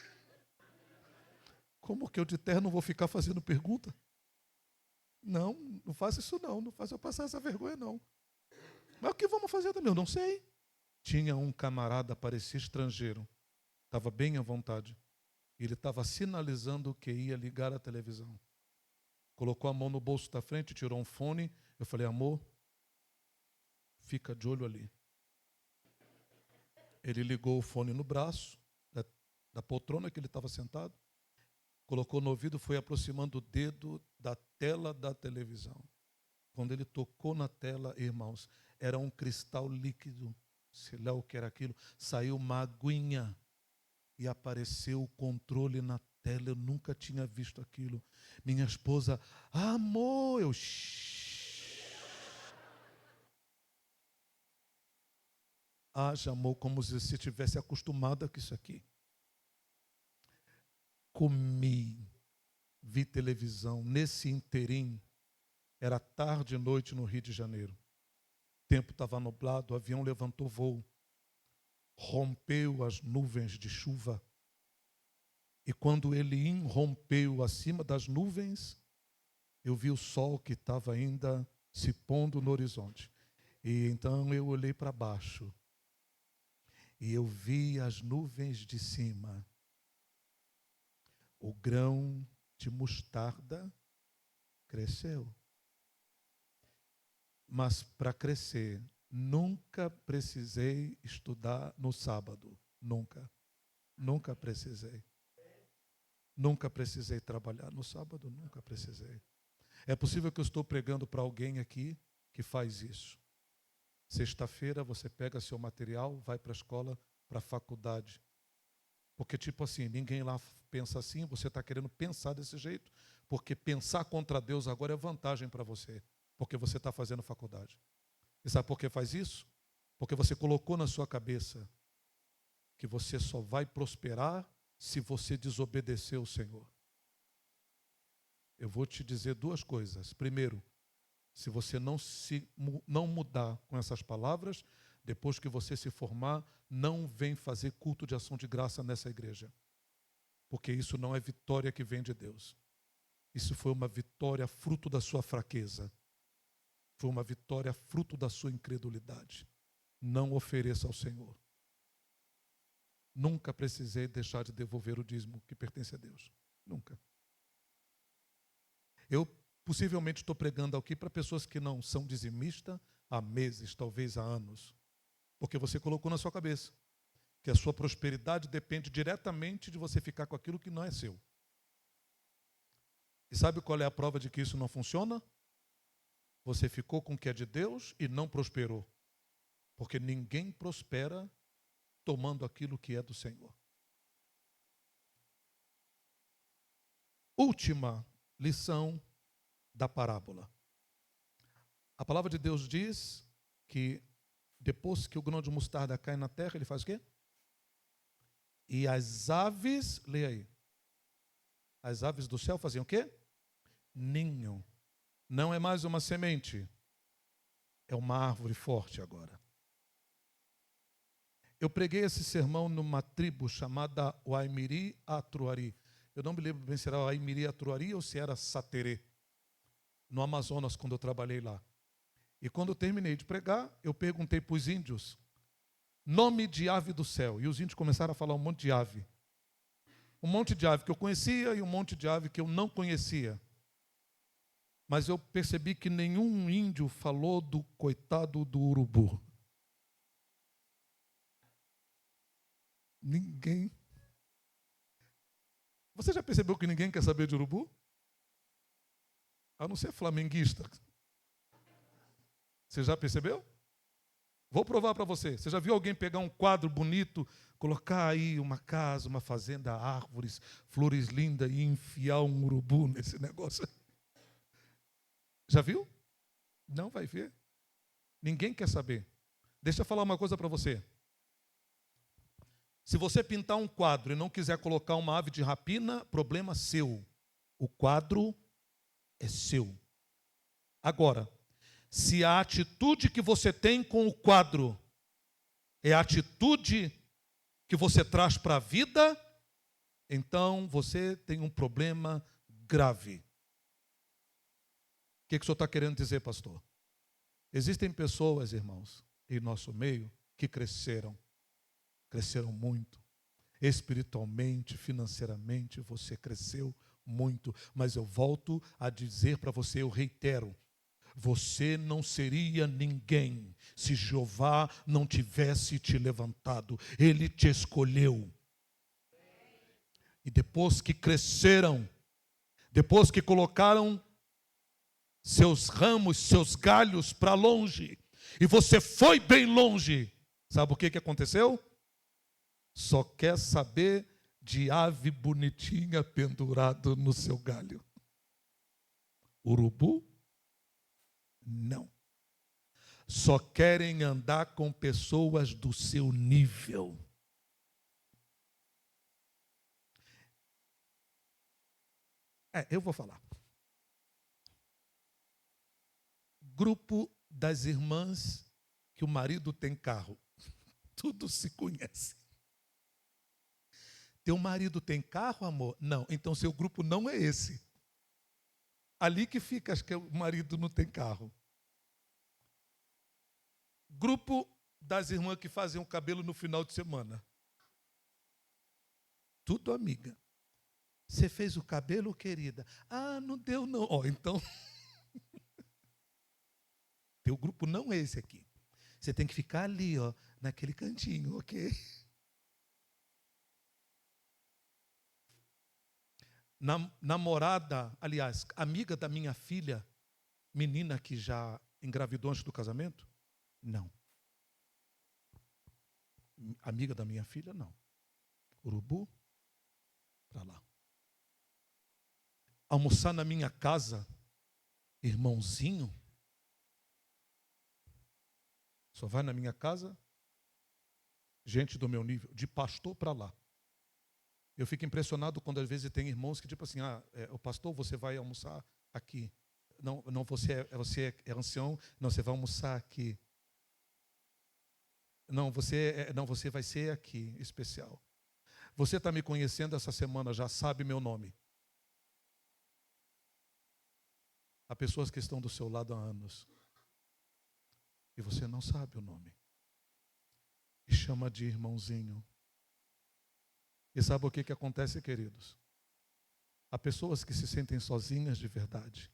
F: Como que eu de terno vou ficar fazendo pergunta? Não, não faça isso não, não faça eu passar essa vergonha não. Mas o que vamos fazer também? Eu não sei. Tinha um camarada, parecia estrangeiro, estava bem à vontade. Ele estava sinalizando que ia ligar a televisão. Colocou a mão no bolso da frente, tirou um fone. Eu falei, amor, fica de olho ali. Ele ligou o fone no braço da poltrona que ele estava sentado. Colocou no ouvido, foi aproximando o dedo da tela da televisão. Quando ele tocou na tela, irmãos, era um cristal líquido. Sei lá o que era aquilo. Saiu uma aguinha e apareceu o controle na tela. Eu nunca tinha visto aquilo. Minha esposa, amor, eu... Haja amor, como se você tivesse acostumado com isso aqui. Comi, vi televisão. Nesse interim, era tarde e noite no Rio de Janeiro. O tempo estava nublado, o avião levantou voo. Rompeu as nuvens de chuva. E quando ele irrompeu acima das nuvens, eu vi o sol que estava ainda se pondo no horizonte. E então eu olhei para baixo. E eu vi as nuvens de cima. O grão de mostarda cresceu. Mas para crescer, Nunca precisei estudar no sábado. Nunca. Nunca precisei. Nunca precisei trabalhar no sábado. Nunca precisei. É possível que eu estou pregando para alguém aqui que faz isso. Sexta-feira você pega seu material, vai para a escola, para a faculdade. Porque tipo assim, ninguém lá pensa assim, você está querendo pensar desse jeito, porque pensar contra Deus agora é vantagem para você, porque você está fazendo faculdade. E sabe por que faz isso? Porque você colocou na sua cabeça que você só vai prosperar se você desobedecer o Senhor. Eu vou te dizer duas coisas. Primeiro, se você não mudar com essas palavras, depois que você se formar, não vem fazer culto de ação de graça nessa igreja. Porque isso não é vitória que vem de Deus. Isso foi uma vitória fruto da sua fraqueza. Foi uma vitória fruto da sua incredulidade. Não ofereça ao Senhor. Nunca precisei deixar de devolver o dízimo que pertence a Deus. Nunca. Eu possivelmente estou pregando aqui para pessoas que não são dizimistas há meses, talvez há anos. Porque você colocou na sua cabeça que a sua prosperidade depende diretamente de você ficar com aquilo que não é seu. E sabe qual é a prova de que isso não funciona? Você ficou com o que é de Deus e não prosperou. Porque ninguém prospera tomando aquilo que é do Senhor. Última lição da parábola. A palavra de Deus diz que depois que o grão de mostarda cai na terra, ele faz o quê? E as aves, leia aí. As aves do céu faziam o quê? Ninho. Não é mais uma semente. É uma árvore forte agora. Eu preguei esse sermão numa tribo chamada Waimiri Atruari. Eu não me lembro bem se era Waimiri Atruari ou se era Saterê. No Amazonas, quando eu trabalhei lá. E quando eu terminei de pregar, eu perguntei para os índios nome de ave do céu. E os índios começaram a falar um monte de ave. Um monte de ave que eu conhecia e um monte de ave que eu não conhecia. Mas eu percebi que nenhum índio falou do coitado do urubu. Ninguém. Você já percebeu que ninguém quer saber de urubu? A não ser flamenguista. Você já percebeu? Vou provar para você. Você já viu alguém pegar um quadro bonito, colocar aí uma casa, uma fazenda, árvores, flores lindas e enfiar um urubu nesse negócio? Já viu? Não vai ver. Ninguém quer saber. Deixa eu falar uma coisa para você. Se você pintar um quadro e não quiser colocar uma ave de rapina, problema seu. O quadro é seu. Agora, se a atitude que você tem com o quadro é a atitude que você traz para a vida, então você tem um problema grave. O que o senhor está querendo dizer, pastor? Existem pessoas, irmãos, em nosso meio, que cresceram muito. Espiritualmente, financeiramente, você cresceu muito. Mas eu volto a dizer para você, eu reitero, você não seria ninguém se Jeová não tivesse te levantado. Ele te escolheu. E depois que cresceram, depois que colocaram seus ramos, seus galhos para longe, e você foi bem longe, sabe o que aconteceu? Só quer saber de ave bonitinha pendurado no seu galho. Urubu? Não. Só querem andar com pessoas do seu nível. Eu vou falar. Grupo das irmãs que o marido tem carro. Tudo se conhece. Teu marido tem carro, amor? Não. Então seu grupo não é esse. Ali que fica, acho que o marido não tem carro. Grupo das irmãs que fazem o cabelo no final de semana. Tudo amiga. Você fez o cabelo, querida? Ah, não deu não. Então, teu grupo não é esse aqui. Você tem que ficar ali, ó, naquele cantinho, ok? Namorada, aliás, amiga da minha filha, menina que já engravidou antes do casamento? Não. Amiga da minha filha, não. Urubu, para lá. Almoçar na minha casa, irmãozinho, só vai na minha casa gente do meu nível, de pastor para lá. Eu fico impressionado quando às vezes tem irmãos que tipo assim, o pastor, você vai almoçar aqui. Não, você é ancião, não, você vai almoçar aqui. Não, você vai ser aqui, especial. Você está me conhecendo essa semana, já sabe meu nome. Há pessoas que estão do seu lado há anos. E você não sabe o nome. E chama de irmãozinho. E sabe o que acontece, queridos? Há pessoas que se sentem sozinhas de verdade.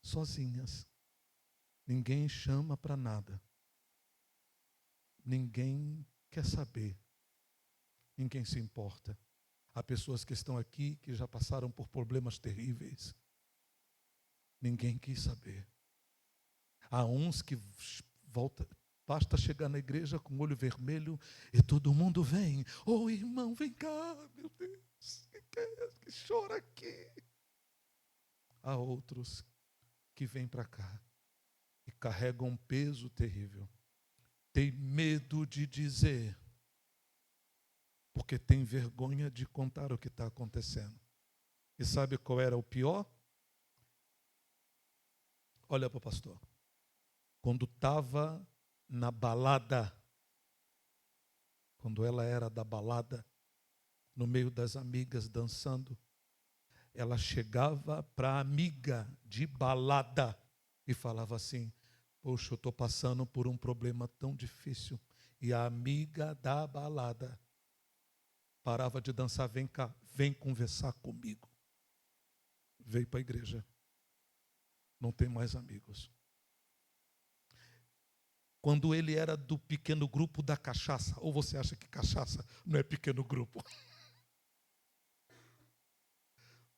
F: Sozinhas. Ninguém chama para nada. Ninguém quer saber. Ninguém se importa. Há pessoas que estão aqui que já passaram por problemas terríveis. Ninguém quis saber. Há uns que basta chegar na igreja com o olho vermelho e todo mundo vem. Oh, irmão, vem cá, meu Deus, que chora aqui. Há outros que vêm para cá e carregam um peso terrível. Tem medo de dizer, porque tem vergonha de contar o que está acontecendo. E sabe qual era o pior? Olha para o pastor. Quando estava na balada, quando ela era da balada, no meio das amigas dançando, ela chegava para a amiga de balada e falava assim, poxa, eu estou passando por um problema tão difícil. E a amiga da balada parava de dançar, vem cá, vem conversar comigo. Veio para a igreja. Não tem mais amigos. Quando ele era do pequeno grupo da cachaça, ou você acha que cachaça não é pequeno grupo?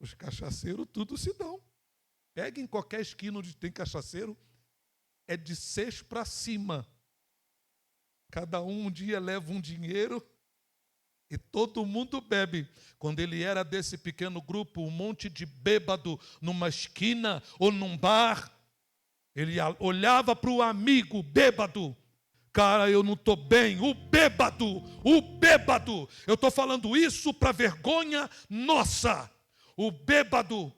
F: Os cachaceiros tudo se dão. Pega em qualquer esquina onde tem cachaceiro, é de 6 para cima. Cada um dia leva um dinheiro e todo mundo bebe. Quando ele era desse pequeno grupo, um monte de bêbado numa esquina ou num bar, ele olhava para o amigo bêbado. Cara, eu não estou bem. O bêbado. Eu estou falando isso para vergonha nossa. O bêbado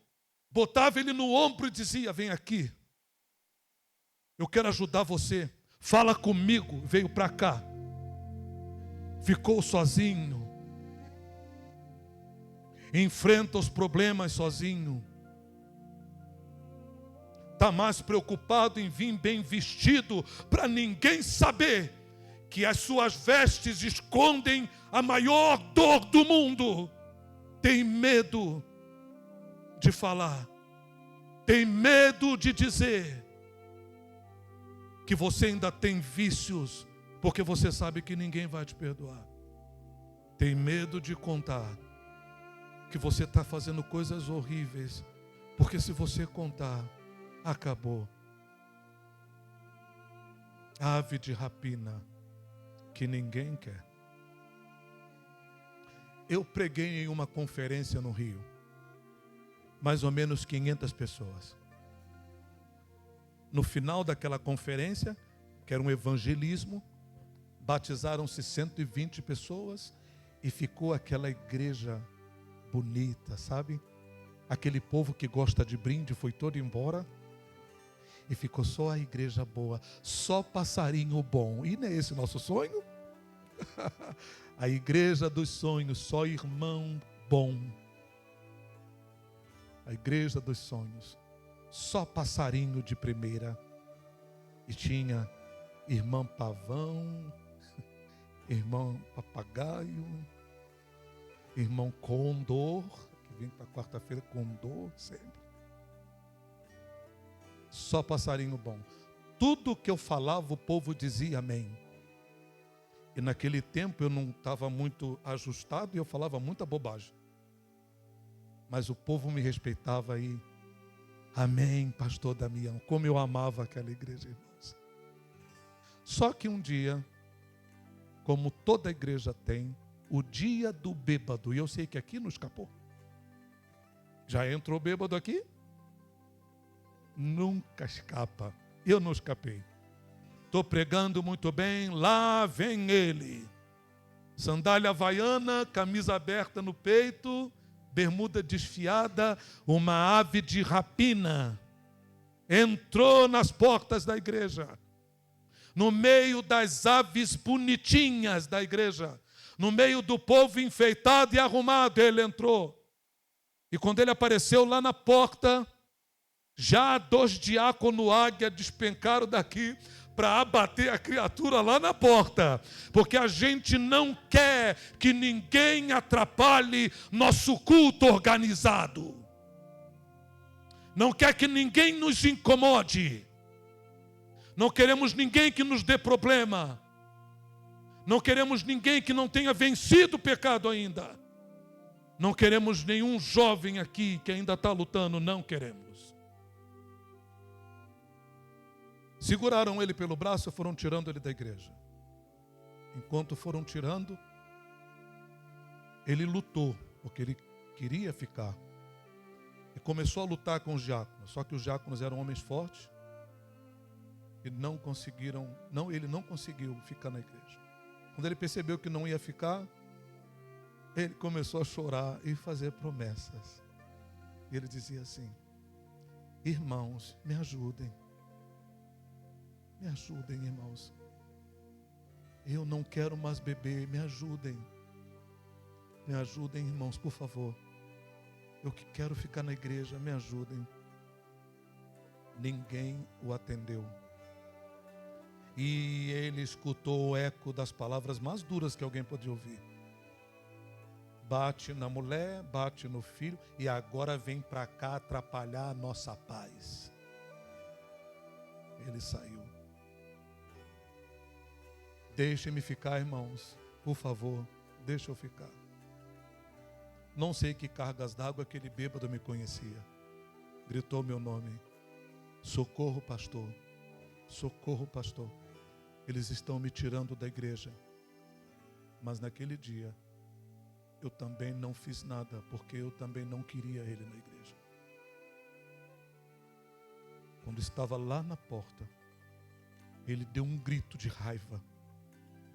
F: botava ele no ombro e dizia, vem aqui. Eu quero ajudar você. Fala comigo. Veio para cá. Ficou sozinho. Enfrenta os problemas sozinho. Está mais preocupado em vir bem vestido para ninguém saber que as suas vestes escondem a maior dor do mundo. Tem medo de falar. Tem medo de dizer que você ainda tem vícios, porque você sabe que ninguém vai te perdoar. Tem medo de contar que você está fazendo coisas horríveis, porque se você contar, acabou. Ave de rapina que ninguém quer. Eu preguei em uma conferência no Rio. Mais ou menos 500 pessoas. No final daquela conferência, que era um evangelismo, batizaram-se 120 pessoas e ficou aquela igreja bonita, sabe? Aquele povo que gosta de brinde foi todo embora. E ficou só a igreja boa, só passarinho bom. E não é esse o nosso sonho? A igreja dos sonhos, só irmão bom. A igreja dos sonhos, só passarinho de primeira. E tinha irmã pavão, irmão papagaio, irmão condor, que vem para quarta-feira, condor sempre. Só passarinho bom. tudo que eu falava, o povo dizia amém. E naquele tempo eu não estava muito ajustado e eu falava muita bobagem. Mas o povo me respeitava e amém, pastor Damião. Como eu amava aquela igreja, irmãos. Só que um dia, como toda igreja tem, o dia do bêbado. E eu sei que aqui não escapou. Já entrou bêbado aqui? Nunca escapa. Eu não escapei. Estou pregando muito bem, lá vem ele. Sandália havaiana, camisa aberta no peito, bermuda desfiada, uma ave de rapina. Entrou nas portas da igreja. No meio das aves bonitinhas da igreja. No meio do povo enfeitado e arrumado, ele entrou. E quando ele apareceu lá na porta, já 2 diáconos águia despencaram daqui para abater a criatura lá na porta. Porque a gente não quer que ninguém atrapalhe nosso culto organizado. Não quer que ninguém nos incomode. Não queremos ninguém que nos dê problema. Não queremos ninguém que não tenha vencido o pecado ainda. Não queremos nenhum jovem aqui que ainda está lutando. Não queremos. Seguraram ele pelo braço e foram tirando ele da igreja. Enquanto foram tirando, ele lutou, porque ele queria ficar. E começou a lutar com os diáconos. Só que os diáconos eram homens fortes e não conseguiram, ele não conseguiu ficar na igreja. Quando ele percebeu que não ia ficar, ele começou a chorar e fazer promessas. E ele dizia assim: irmãos, me ajudem. Me ajudem, irmãos. Eu não quero mais beber, me ajudem. Me ajudem, irmãos, por favor. Eu que quero ficar na igreja, me ajudem. Ninguém o atendeu. E ele escutou o eco das palavras mais duras que alguém podia ouvir. Bate na mulher, bate no filho, e agora vem para cá atrapalhar a nossa paz. Ele saiu. Deixe-me ficar, irmãos, por favor, deixa eu ficar. Não sei que cargas d'água aquele bêbado me conhecia. Gritou meu nome: socorro, pastor, socorro, pastor. Eles estão me tirando da igreja. Mas naquele dia, eu também não fiz nada, porque eu também não queria ele na igreja. Quando estava lá na porta, ele deu um grito de raiva: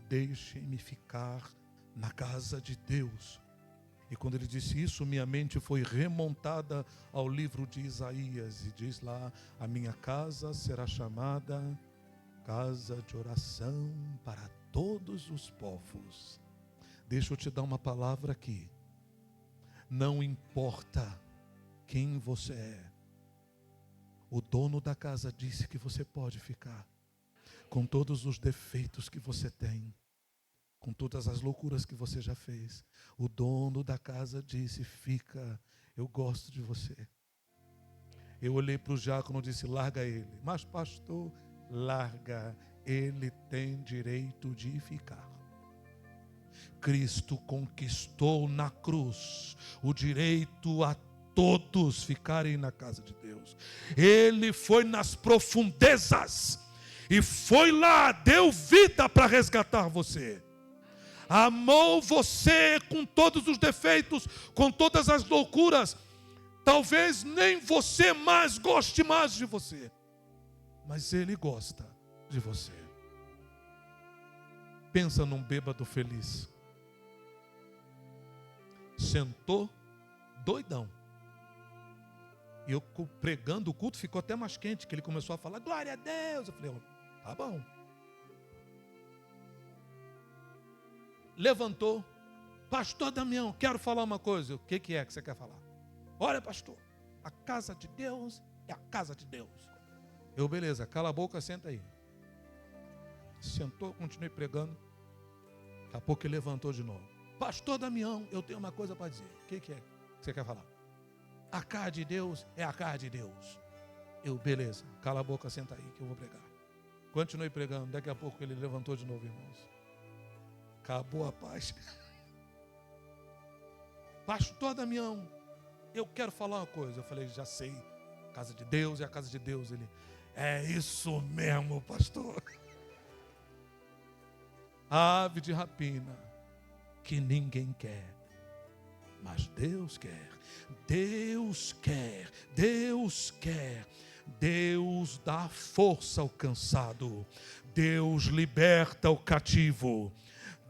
F: deixem-me ficar na casa de Deus. E quando ele disse isso, minha mente foi remontada ao livro de Isaías. E diz lá: a minha casa será chamada casa de oração para todos os povos. Deixa eu te dar uma palavra aqui. Não importa quem você é, o dono da casa disse que você pode ficar. Com todos os defeitos que você tem, com todas as loucuras que você já fez, o dono da casa disse: fica, eu gosto de você. Eu olhei para o diácono e disse: larga ele. Mas pastor, larga, ele tem direito de ficar. Cristo conquistou na cruz o direito a todos ficarem na casa de Deus. Ele foi nas profundezas e foi lá, deu vida para resgatar você. Amou você com todos os defeitos, com todas as loucuras. Talvez nem você mais goste mais de você, mas Ele gosta de você. Pensa num bêbado feliz. Sentou doidão. E eu pregando o culto, ficou até mais quente, que ele começou a falar: glória a Deus. Eu falei: tá bom. Levantou: pastor Damião, quero falar uma coisa. O que é que você quer falar? Olha, pastor, a casa de Deus é a casa de Deus. Eu: beleza, cala a boca, senta aí. Sentou, continuei pregando. Daqui a pouco ele levantou de novo: pastor Damião, eu tenho uma coisa para dizer. O que é que você quer falar? A casa de Deus é a casa de Deus. Eu: beleza, cala a boca, senta aí que eu vou pregar. Continuei pregando. Daqui a pouco ele levantou de novo, irmãos. Acabou a paz. Pastor Damião, eu quero falar uma coisa. Eu falei, já sei. Casa de Deus é a casa de Deus. Ele, é isso mesmo, pastor. Ave de rapina que ninguém quer, mas Deus quer. Deus quer. Deus quer. Deus dá força ao cansado. Deus liberta o cativo.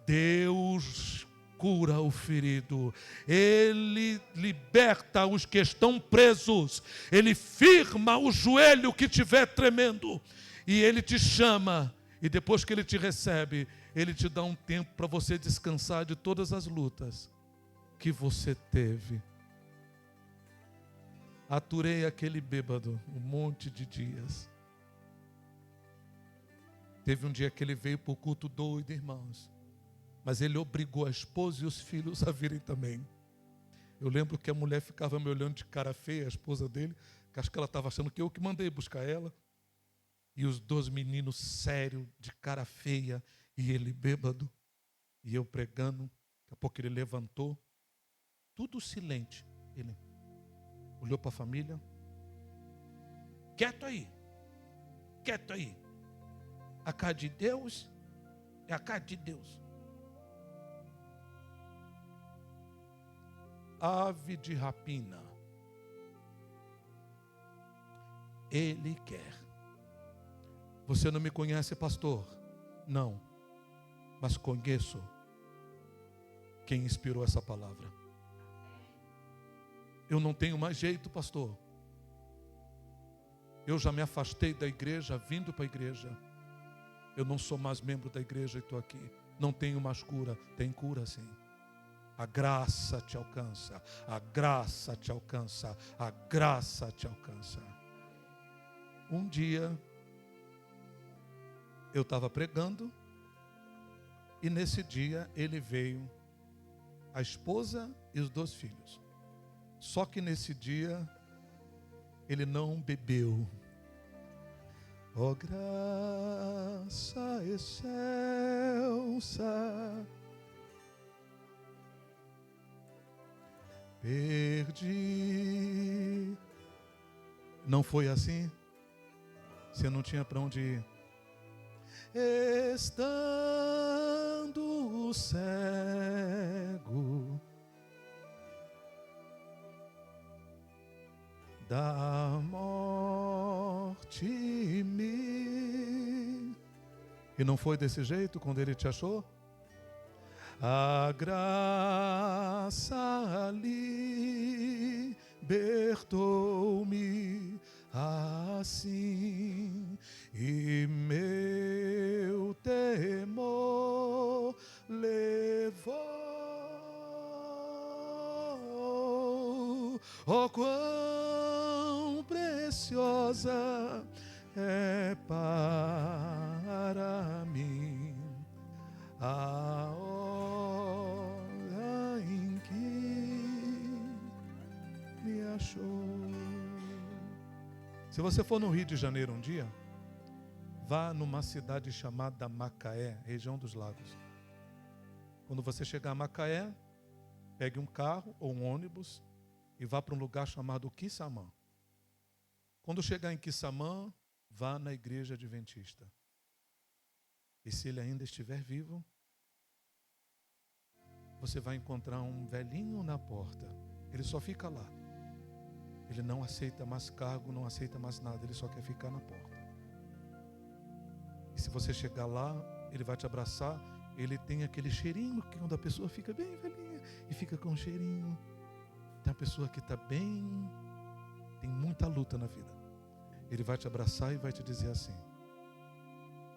F: Deus cura o ferido. Ele liberta os que estão presos. Ele firma o joelho que estiver tremendo. E Ele te chama. E depois que Ele te recebe, Ele te dá um tempo para você descansar de todas as lutas que você teve. Aturei aquele bêbado um monte de dias. Teve um dia que ele veio para o culto doido, irmãos. Mas ele obrigou a esposa e os filhos a virem também. Eu lembro que a mulher ficava me olhando de cara feia, a esposa dele, que acho que ela estava achando que eu que mandei buscar ela. E os 2 meninos sérios, de cara feia, e ele bêbado. E eu pregando. Daqui a pouco ele levantou. Tudo silente. Ele olhou para a família. Quieto aí. Quieto aí. A casa de Deus é a casa de Deus. Ave de rapina. Ele quer. Você não me conhece, pastor? Não. Mas conheço quem inspirou essa palavra. Eu não tenho mais jeito, pastor. Eu já me afastei da igreja, vindo para a igreja. Eu não sou mais membro da igreja e estou aqui. Não tenho mais cura. Tem cura sim. A graça te alcança. A graça te alcança. A graça te alcança. Um dia, eu estava pregando. E nesse dia, ele veio. A esposa e os 2 filhos. Só que nesse dia, ele não bebeu. Oh, graça excelsa, perdi. Não foi assim? Você não tinha para onde ir. Estando cego da morte me. E não foi desse jeito quando ele te achou? A graça libertou-me assim, e meu temor levou. Oh, quão preciosa é para mim a hora em que me achou. Se você for no Rio de Janeiro um dia, vá numa cidade chamada Macaé, região dos lagos. Quando você chegar a Macaé, pegue um carro ou um ônibus e vá para um lugar chamado Quissamã. Quando chegar em Quissamã, vá na igreja adventista. E se ele ainda estiver vivo, você vai encontrar um velhinho na porta. Ele só fica lá. Ele não aceita mais cargo, não aceita mais nada. Ele só quer ficar na porta. E se você chegar lá, ele vai te abraçar. Ele tem aquele cheirinho que quando a pessoa fica bem velhinha e fica com um cheirinho. Tem uma pessoa que está bem, tem muita luta na vida. Ele vai te abraçar e vai te dizer assim: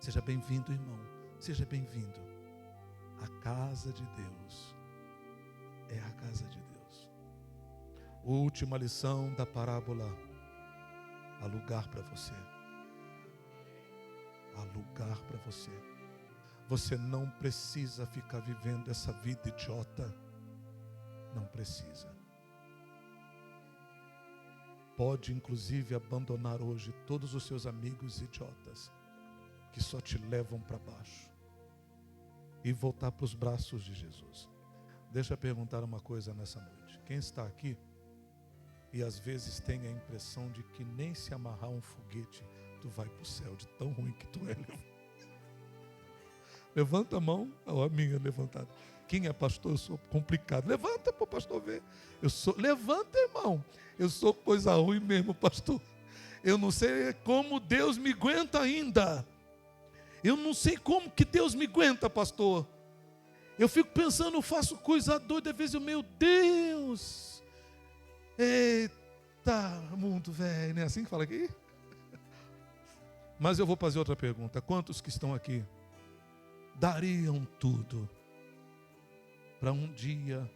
F: seja bem-vindo, irmão. Seja bem-vindo. A casa de Deus é a casa de Deus. Última lição da parábola: há lugar para você. Há lugar para você. Você não precisa ficar vivendo essa vida idiota. Não precisa. Pode inclusive abandonar hoje todos os seus amigos idiotas que só te levam para baixo. E voltar para os braços de Jesus. Deixa eu perguntar uma coisa nessa noite. Quem está aqui e às vezes tem a impressão de que nem se amarrar um foguete tu vai para o céu, de tão ruim que tu é. Levanta a mão, a minha levantada. Quem é pastor? Eu sou complicado. Levanta para o pastor ver. Levanta, irmão. Eu sou coisa ruim mesmo, pastor. Eu não sei como Deus me aguenta ainda. Eu não sei como que Deus me aguenta, pastor. Eu fico pensando, eu faço coisa doida, às vezes, meu Deus. Eita, mundo velho, não é assim que fala aqui? Mas eu vou fazer outra pergunta. Quantos que estão aqui dariam tudo para um dia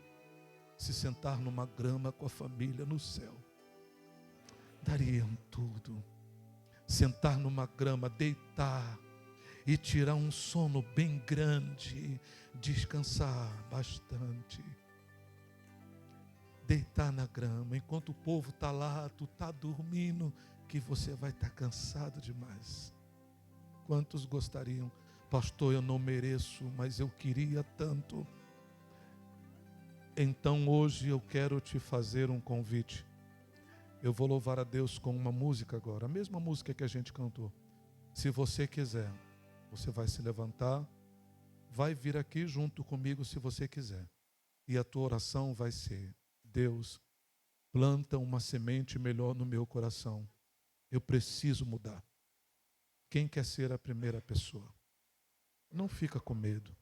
F: se sentar numa grama com a família no céu? Dariam tudo. Sentar numa grama, deitar e tirar um sono bem grande, descansar bastante. Deitar na grama, enquanto o povo está lá, tu está dormindo, que você vai estar cansado demais. Quantos gostariam? Pastor, eu não mereço, mas eu queria tanto. Então hoje eu quero te fazer um convite. Eu vou louvar a Deus com uma música agora, a mesma música que a gente cantou. Se você quiser, você vai se levantar, vai vir aqui junto comigo se você quiser. E a tua oração vai ser: Deus, planta uma semente melhor no meu coração. Eu preciso mudar. Quem quer ser a primeira pessoa? Não fica com medo.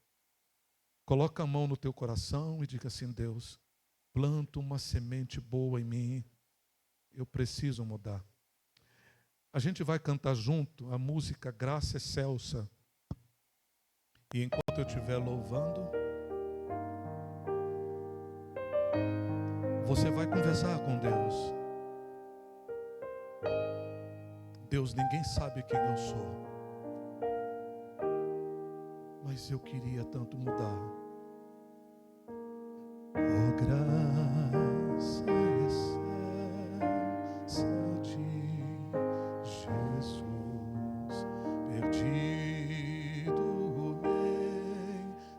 F: Coloca a mão no teu coração e diga assim: Deus, planta uma semente boa em mim. Eu preciso mudar. A gente vai cantar junto a música Graça Excelsa. E enquanto eu estiver louvando, você vai conversar com Deus. Deus, ninguém sabe quem eu sou, mas eu queria tanto mudar. Oh, graça excelsa de Jesus, perdido me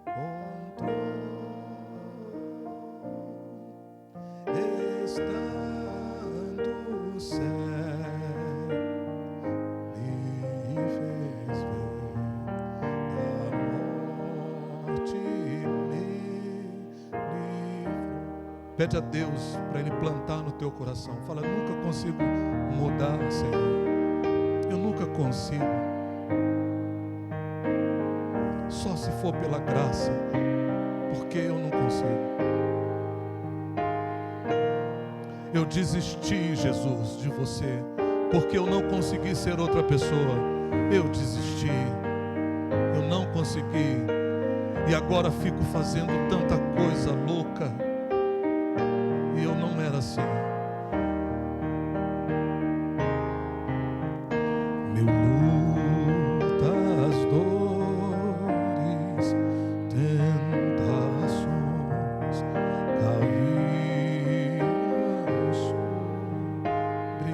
F: encontrou, estando certo. Pede a Deus para Ele plantar no teu coração. Fala: nunca consigo mudar, Senhor. Eu nunca consigo. Só se for pela graça, porque eu não consigo. Eu desisti, Jesus, de você, porque eu não consegui ser outra pessoa. Eu desisti. Eu não consegui. E agora fico fazendo tanta coisa louca. Assim. Meu lutas, dores, tentações caíram sobre mim,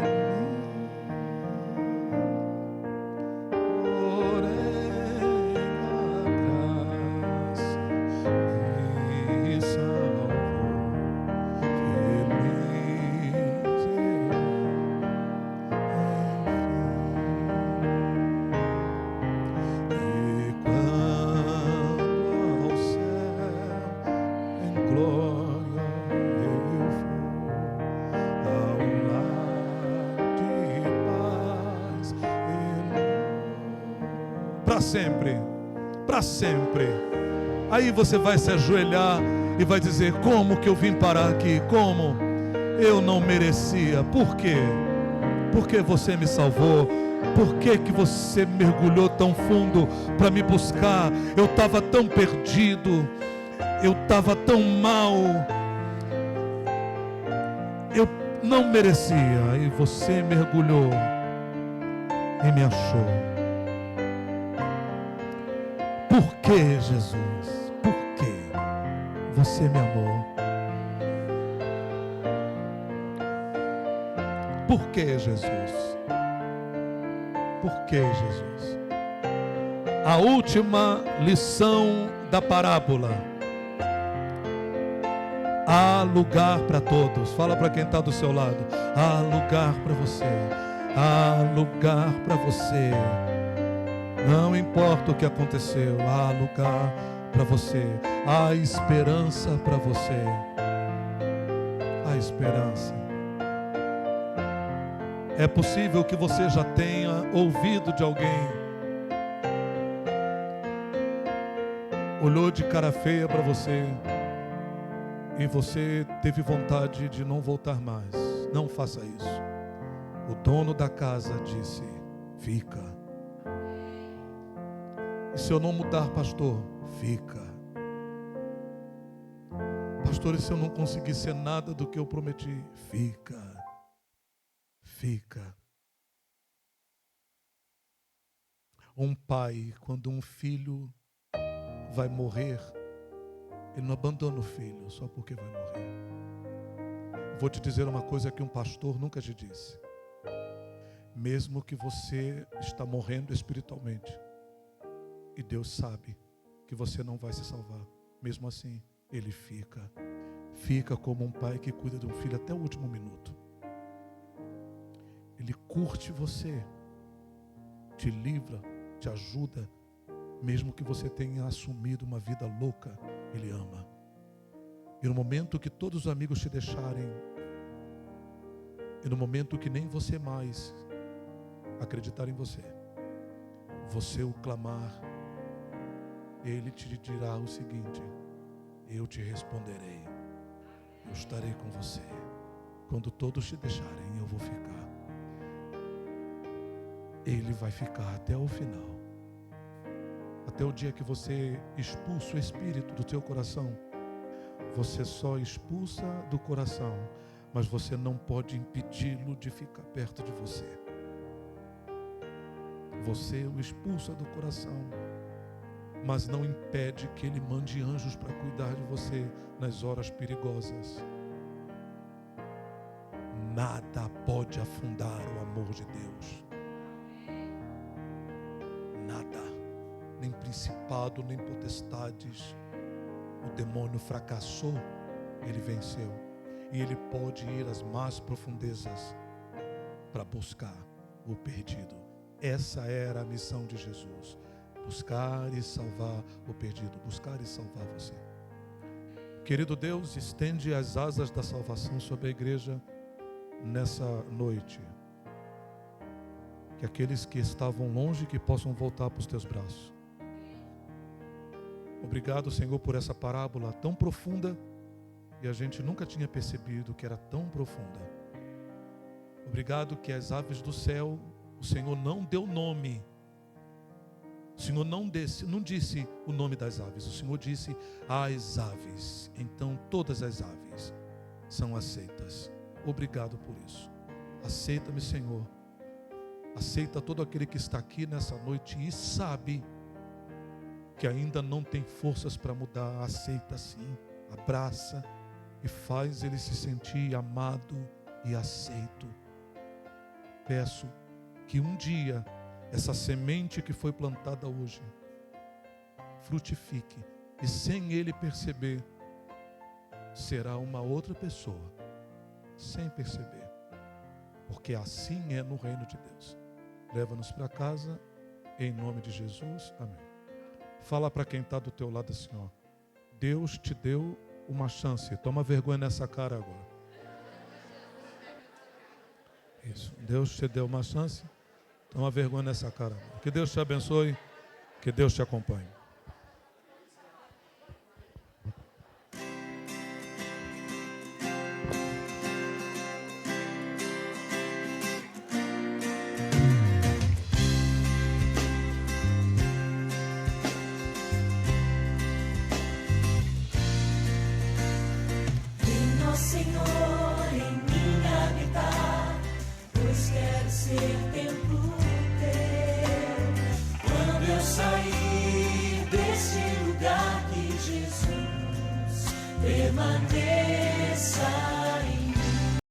F: porém a graça me salvou. Para sempre. Aí você vai se ajoelhar e vai dizer: como que eu vim parar aqui? Como? Eu não merecia. Por quê? Porque você me salvou. Por que que você mergulhou tão fundo para me buscar? Eu estava tão perdido. Eu estava tão mal. Eu não merecia. E você mergulhou e me achou. Por que, Jesus? Por que você me amou? Por que, Jesus? Por que, Jesus? A última lição da parábola. Há lugar para todos. Fala para quem está do seu lado. Há lugar para você. Há lugar para você. Não importa o que aconteceu, há lugar para você. Há esperança para você. Há esperança. É possível que você já tenha ouvido de alguém, olhou de cara feia para você, e você teve vontade de não voltar mais. Não faça isso. O dono da casa disse: fica. E se eu não mudar, pastor? Fica. Pastor, e se eu não conseguir ser nada do que eu prometi? Fica. Fica. Um pai, quando um filho vai morrer, ele não abandona o filho só porque vai morrer. Vou te dizer uma coisa que um pastor nunca te disse. Mesmo que você está morrendo espiritualmente, e Deus sabe que você não vai se salvar, mesmo assim, Ele fica. Fica como um pai que cuida de um filho até o último minuto. Ele curte você, te livra, te ajuda, mesmo que você tenha assumido uma vida louca, Ele ama. E no momento que todos os amigos te deixarem, e no momento que nem você mais acreditar em você, você o clamar, Ele te dirá o seguinte: eu te responderei, eu estarei com você. Quando todos te deixarem, eu vou ficar. Ele vai ficar até o final. Até o dia que você expulsa o espírito do teu coração. Você só expulsa do coração, mas você não pode impedi-lo de ficar perto de você. Você o expulsa do coração, mas não impede que ele mande anjos para cuidar de você nas horas perigosas. Nada pode afundar o amor de Deus. Nada. Nem principado, nem potestades. O demônio fracassou, ele venceu. E ele pode ir às mais profundezas para buscar o perdido. Essa era a missão de Jesus. Buscar e salvar o perdido. Buscar e salvar você. Querido Deus, estende as asas da salvação sobre a igreja nessa noite. Que aqueles que estavam longe que possam voltar para os teus braços. Obrigado, Senhor, por essa parábola tão profunda e a gente nunca tinha percebido que era tão profunda. Obrigado que as aves do céu, o Senhor não deu nome. O Senhor não disse o nome das aves. O Senhor disse as aves. Então todas as aves são aceitas. Obrigado por isso. Aceita-me, Senhor. Aceita todo aquele que está aqui nessa noite e sabe que ainda não tem forças para mudar. Aceita sim, abraça e faz ele se sentir amado e aceito. Peço que um dia essa semente que foi plantada hoje frutifique e sem ele perceber será uma outra pessoa, sem perceber, porque assim é no reino de Deus. Leva-nos para casa em nome de Jesus, amém. Fala para quem está do teu lado assim, ó: Deus te deu uma chance. Toma vergonha nessa cara agora. Isso, Deus te deu uma chance. Toma vergonha nessa cara agora. Que Deus te abençoe, que Deus te acompanhe.